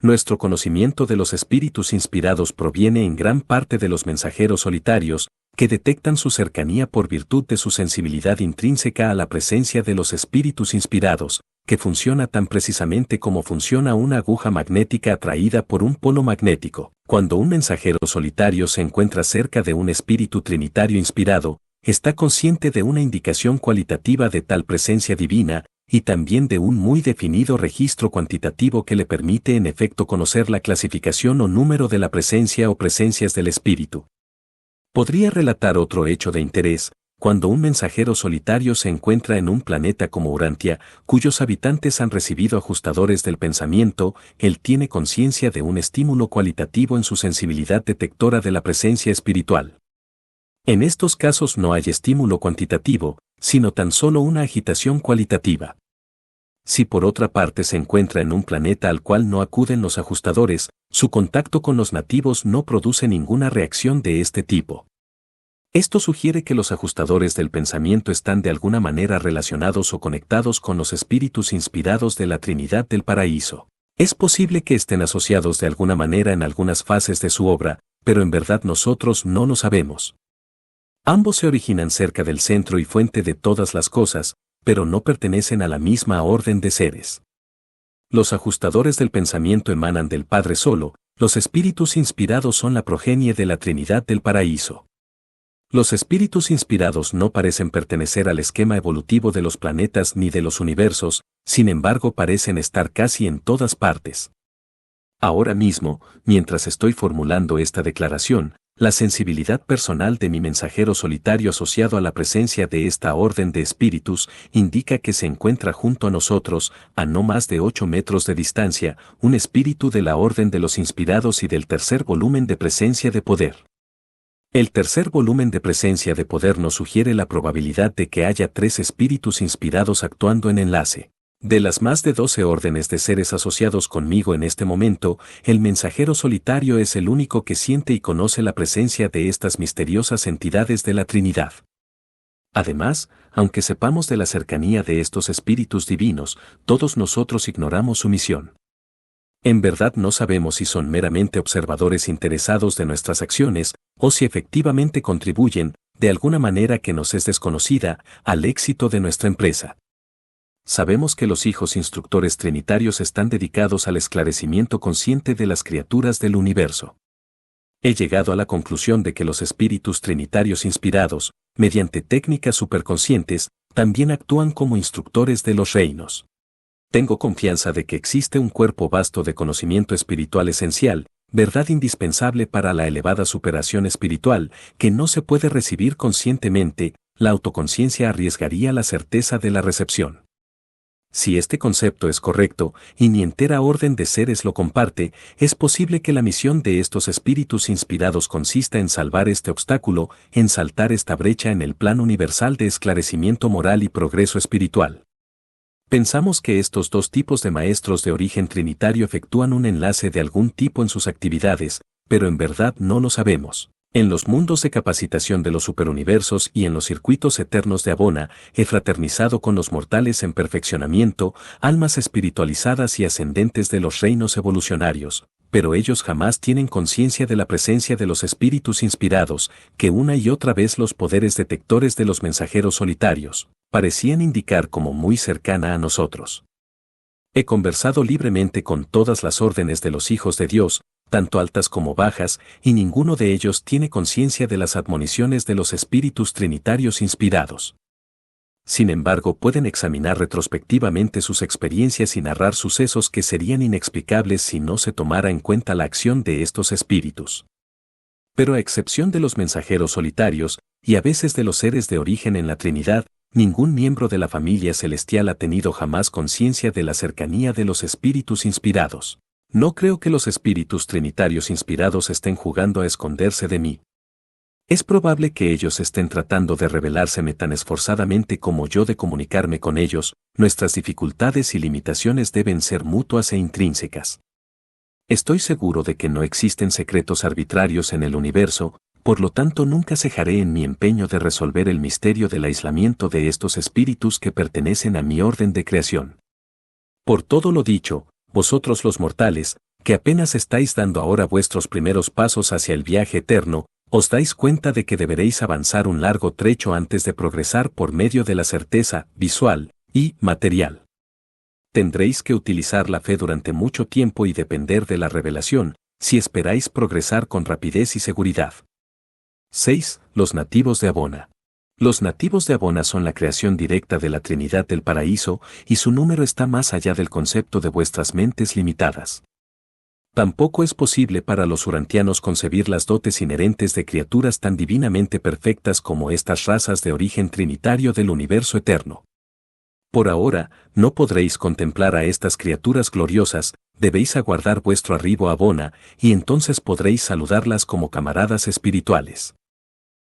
Nuestro conocimiento de los espíritus inspirados proviene en gran parte de los mensajeros solitarios, que detectan su cercanía por virtud de su sensibilidad intrínseca a la presencia de los espíritus inspirados, que funciona tan precisamente como funciona una aguja magnética atraída por un polo magnético. Cuando un mensajero solitario se encuentra cerca de un espíritu trinitario inspirado, está consciente de una indicación cualitativa de tal presencia divina, y también de un muy definido registro cuantitativo que le permite en efecto conocer la clasificación o número de la presencia o presencias del espíritu. Podría relatar otro hecho de interés: cuando un mensajero solitario se encuentra en un planeta como Urantia, cuyos habitantes han recibido ajustadores del pensamiento, él tiene conciencia de un estímulo cualitativo en su sensibilidad detectora de la presencia espiritual. En estos casos no hay estímulo cuantitativo, sino tan solo una agitación cualitativa. Si por otra parte se encuentra en un planeta al cual no acuden los ajustadores, su contacto con los nativos no produce ninguna reacción de este tipo. Esto sugiere que los ajustadores del pensamiento están de alguna manera relacionados o conectados con los espíritus inspirados de la Trinidad del Paraíso. Es posible que estén asociados de alguna manera en algunas fases de su obra, pero en verdad nosotros no lo sabemos. Ambos se originan cerca del centro y fuente de todas las cosas, pero no pertenecen a la misma orden de seres. Los ajustadores del pensamiento emanan del Padre solo, los espíritus inspirados son la progenie de la Trinidad del Paraíso. Los espíritus inspirados no parecen pertenecer al esquema evolutivo de los planetas ni de los universos, sin embargo parecen estar casi en todas partes. Ahora mismo, mientras estoy formulando esta declaración, la sensibilidad personal de mi mensajero solitario asociado a la presencia de esta orden de espíritus indica que se encuentra junto a nosotros, a no más de 8 metros de distancia, un espíritu de la orden de los inspirados y del tercer volumen de presencia de poder. El tercer volumen de presencia de poder nos sugiere la probabilidad de que haya 3 espíritus inspirados actuando en enlace. De las más de 12 órdenes de seres asociados conmigo en este momento, el mensajero solitario es el único que siente y conoce la presencia de estas misteriosas entidades de la Trinidad. Además, aunque sepamos de la cercanía de estos espíritus divinos, todos nosotros ignoramos su misión. En verdad no sabemos si son meramente observadores interesados de nuestras acciones, o si efectivamente contribuyen, de alguna manera que nos es desconocida, al éxito de nuestra empresa. Sabemos que los hijos instructores trinitarios están dedicados al esclarecimiento consciente de las criaturas del universo. He llegado a la conclusión de que los espíritus trinitarios inspirados, mediante técnicas superconscientes, también actúan como instructores de los reinos. Tengo confianza de que existe un cuerpo vasto de conocimiento espiritual esencial, verdad indispensable para la elevada superación espiritual, que no se puede recibir conscientemente. La autoconciencia arriesgaría la certeza de la recepción. Si este concepto es correcto, y ni entera orden de seres lo comparte, es posible que la misión de estos espíritus inspirados consista en salvar este obstáculo, en saltar esta brecha en el plan universal de esclarecimiento moral y progreso espiritual. Pensamos que estos dos tipos de maestros de origen trinitario efectúan un enlace de algún tipo en sus actividades, pero en verdad no lo sabemos. En los mundos de capacitación de los superuniversos y en los circuitos eternos de Abona, he fraternizado con los mortales en perfeccionamiento, almas espiritualizadas y ascendentes de los reinos evolucionarios, pero ellos jamás tienen conciencia de la presencia de los espíritus inspirados, que una y otra vez los poderes detectores de los mensajeros solitarios parecían indicar como muy cercana a nosotros. He conversado libremente con todas las órdenes de los hijos de Dios, tanto altas como bajas, y ninguno de ellos tiene conciencia de las admoniciones de los espíritus trinitarios inspirados. Sin embargo, pueden examinar retrospectivamente sus experiencias y narrar sucesos que serían inexplicables si no se tomara en cuenta la acción de estos espíritus. Pero a excepción de los mensajeros solitarios, y a veces de los seres de origen en la Trinidad, ningún miembro de la familia celestial ha tenido jamás conciencia de la cercanía de los espíritus inspirados. No creo que los espíritus trinitarios inspirados estén jugando a esconderse de mí. Es probable que ellos estén tratando de revelárseme tan esforzadamente como yo de comunicarme con ellos. Nuestras dificultades y limitaciones deben ser mutuas e intrínsecas. Estoy seguro de que no existen secretos arbitrarios en el universo, por lo tanto nunca cejaré en mi empeño de resolver el misterio del aislamiento de estos espíritus que pertenecen a mi orden de creación. Por todo lo dicho, vosotros los mortales, que apenas estáis dando ahora vuestros primeros pasos hacia el viaje eterno, os dais cuenta de que deberéis avanzar un largo trecho antes de progresar por medio de la certeza visual y material. Tendréis que utilizar la fe durante mucho tiempo y depender de la revelación, si esperáis progresar con rapidez y seguridad. 6. Los nativos de Abona. Los nativos de Abona son la creación directa de la Trinidad del Paraíso, y su número está más allá del concepto de vuestras mentes limitadas. Tampoco es posible para los urantianos concebir las dotes inherentes de criaturas tan divinamente perfectas como estas razas de origen trinitario del universo eterno. Por ahora, no podréis contemplar a estas criaturas gloriosas, debéis aguardar vuestro arribo a Abona, y entonces podréis saludarlas como camaradas espirituales.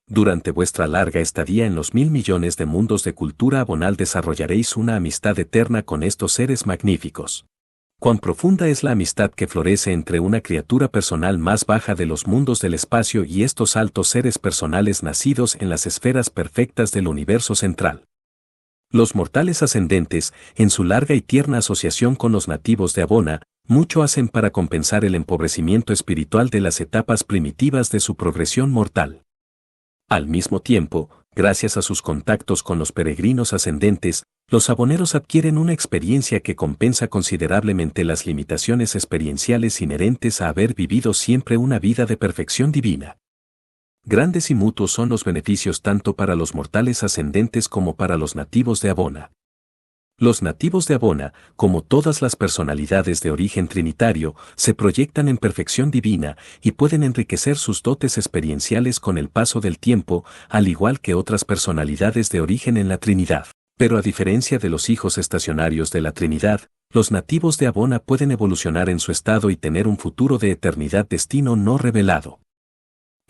Durante vuestra larga estadía en los 1.000 millones de mundos de cultura abonal desarrollaréis una amistad eterna con estos seres magníficos. Cuán profunda es la amistad que florece entre una criatura personal más baja de los mundos del espacio y estos altos seres personales nacidos en las esferas perfectas del universo central. Los mortales ascendentes, en su larga y tierna asociación con los nativos de Abona, mucho hacen para compensar el empobrecimiento espiritual de las etapas primitivas de su progresión mortal. Al mismo tiempo, gracias a sus contactos con los peregrinos ascendentes, los aboneros adquieren una experiencia que compensa considerablemente las limitaciones experienciales inherentes a haber vivido siempre una vida de perfección divina. Grandes y mutuos son los beneficios tanto para los mortales ascendentes como para los nativos de Abona. Los nativos de Abona, como todas las personalidades de origen trinitario, se proyectan en perfección divina y pueden enriquecer sus dotes experienciales con el paso del tiempo, al igual que otras personalidades de origen en la Trinidad. Pero a diferencia de los hijos estacionarios de la Trinidad, los nativos de Abona pueden evolucionar en su estado y tener un futuro de eternidad destino no revelado.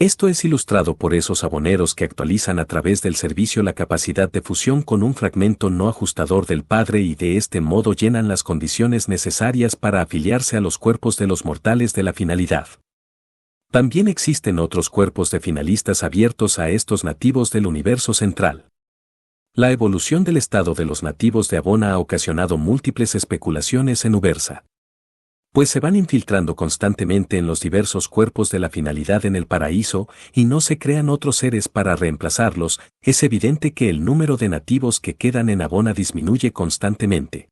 Esto es ilustrado por esos aboneros que actualizan a través del servicio la capacidad de fusión con un fragmento no ajustador del Padre y de este modo llenan las condiciones necesarias para afiliarse a los cuerpos de los mortales de la finalidad. También existen otros cuerpos de finalistas abiertos a estos nativos del universo central. La evolución del estado de los nativos de Abona ha ocasionado múltiples especulaciones en Ubersa. Pues se van infiltrando constantemente en los diversos cuerpos de la finalidad en el paraíso y no se crean otros seres para reemplazarlos, es evidente que el número de nativos que quedan en Abona disminuye constantemente.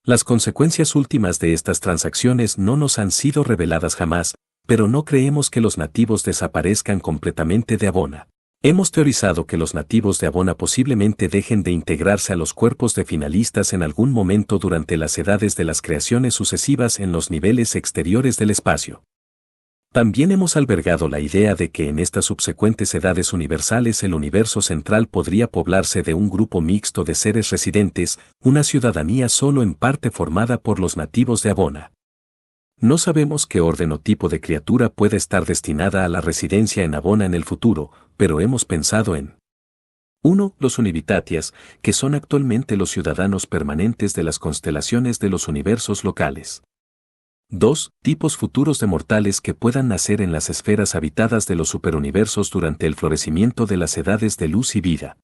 Las consecuencias últimas de estas transacciones no nos han sido reveladas jamás, pero no creemos que los nativos desaparezcan completamente de Abona. Hemos teorizado que los nativos de Abona posiblemente dejen de integrarse a los cuerpos de finalistas en algún momento durante las edades de las creaciones sucesivas en los niveles exteriores del espacio. También hemos albergado la idea de que en estas subsecuentes edades universales el universo central podría poblarse de un grupo mixto de seres residentes, una ciudadanía solo en parte formada por los nativos de Abona. No sabemos qué orden o tipo de criatura puede estar destinada a la residencia en Abona en el futuro, pero hemos pensado en 1. Los Univitatias, que son actualmente los ciudadanos permanentes de las constelaciones de los universos locales. 2. Tipos futuros de mortales que puedan nacer en las esferas habitadas de los superuniversos durante el florecimiento de las edades de luz y vida.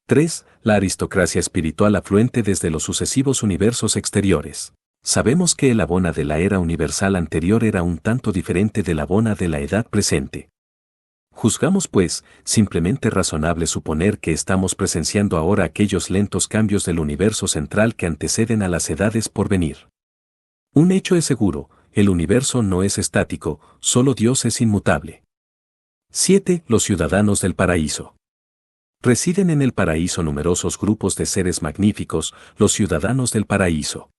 3. La aristocracia espiritual afluente desde los sucesivos universos exteriores. Sabemos que el Abona de la era universal anterior era un tanto diferente del Abona de la edad presente. Juzgamos pues, simplemente razonable suponer que estamos presenciando ahora aquellos lentos cambios del universo central que anteceden a las edades por venir. Un hecho es seguro, el universo no es estático, solo Dios es inmutable. 7. Los ciudadanos del paraíso. Residen en el paraíso numerosos grupos de seres magníficos, los ciudadanos del paraíso.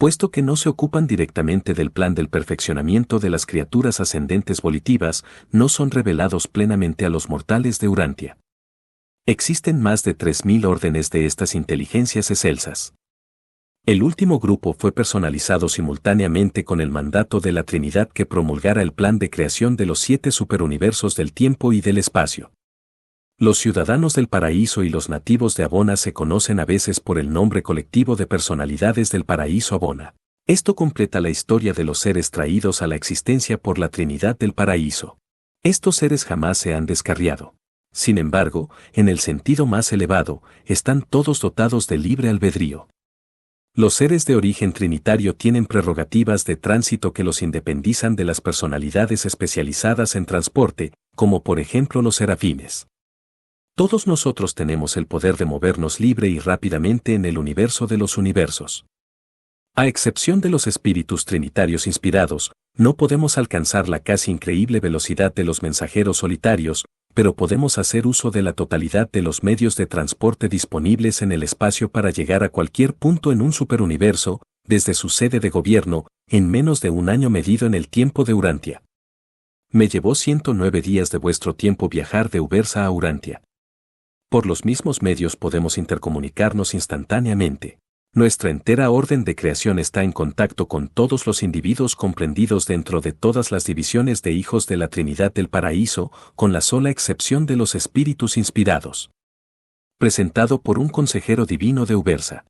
Puesto que no se ocupan directamente del plan del perfeccionamiento de las criaturas ascendentes volitivas, no son revelados plenamente a los mortales de Urantia. Existen más de 3.000 órdenes de estas inteligencias excelsas. El último grupo fue personalizado simultáneamente con el mandato de la Trinidad que promulgara el plan de creación de los 7 superuniversos del tiempo y del espacio. Los ciudadanos del paraíso y los nativos de Abona se conocen a veces por el nombre colectivo de personalidades del paraíso Abona. Esto completa la historia de los seres traídos a la existencia por la Trinidad del paraíso. Estos seres jamás se han descarriado. Sin embargo, en el sentido más elevado, están todos dotados de libre albedrío. Los seres de origen trinitario tienen prerrogativas de tránsito que los independizan de las personalidades especializadas en transporte, como por ejemplo los serafines. Todos nosotros tenemos el poder de movernos libre y rápidamente en el universo de los universos. A excepción de los espíritus trinitarios inspirados, no podemos alcanzar la casi increíble velocidad de los mensajeros solitarios, pero podemos hacer uso de la totalidad de los medios de transporte disponibles en el espacio para llegar a cualquier punto en un superuniverso, desde su sede de gobierno, en menos de un año medido en el tiempo de Urantia. Me llevó 109 días de vuestro tiempo viajar de Ubersa a Urantia. Por los mismos medios podemos intercomunicarnos instantáneamente. Nuestra entera orden de creación está en contacto con todos los individuos comprendidos dentro de todas las divisiones de hijos de la Trinidad del Paraíso, con la sola excepción de los espíritus inspirados. Presentado por un consejero divino de Ubersa.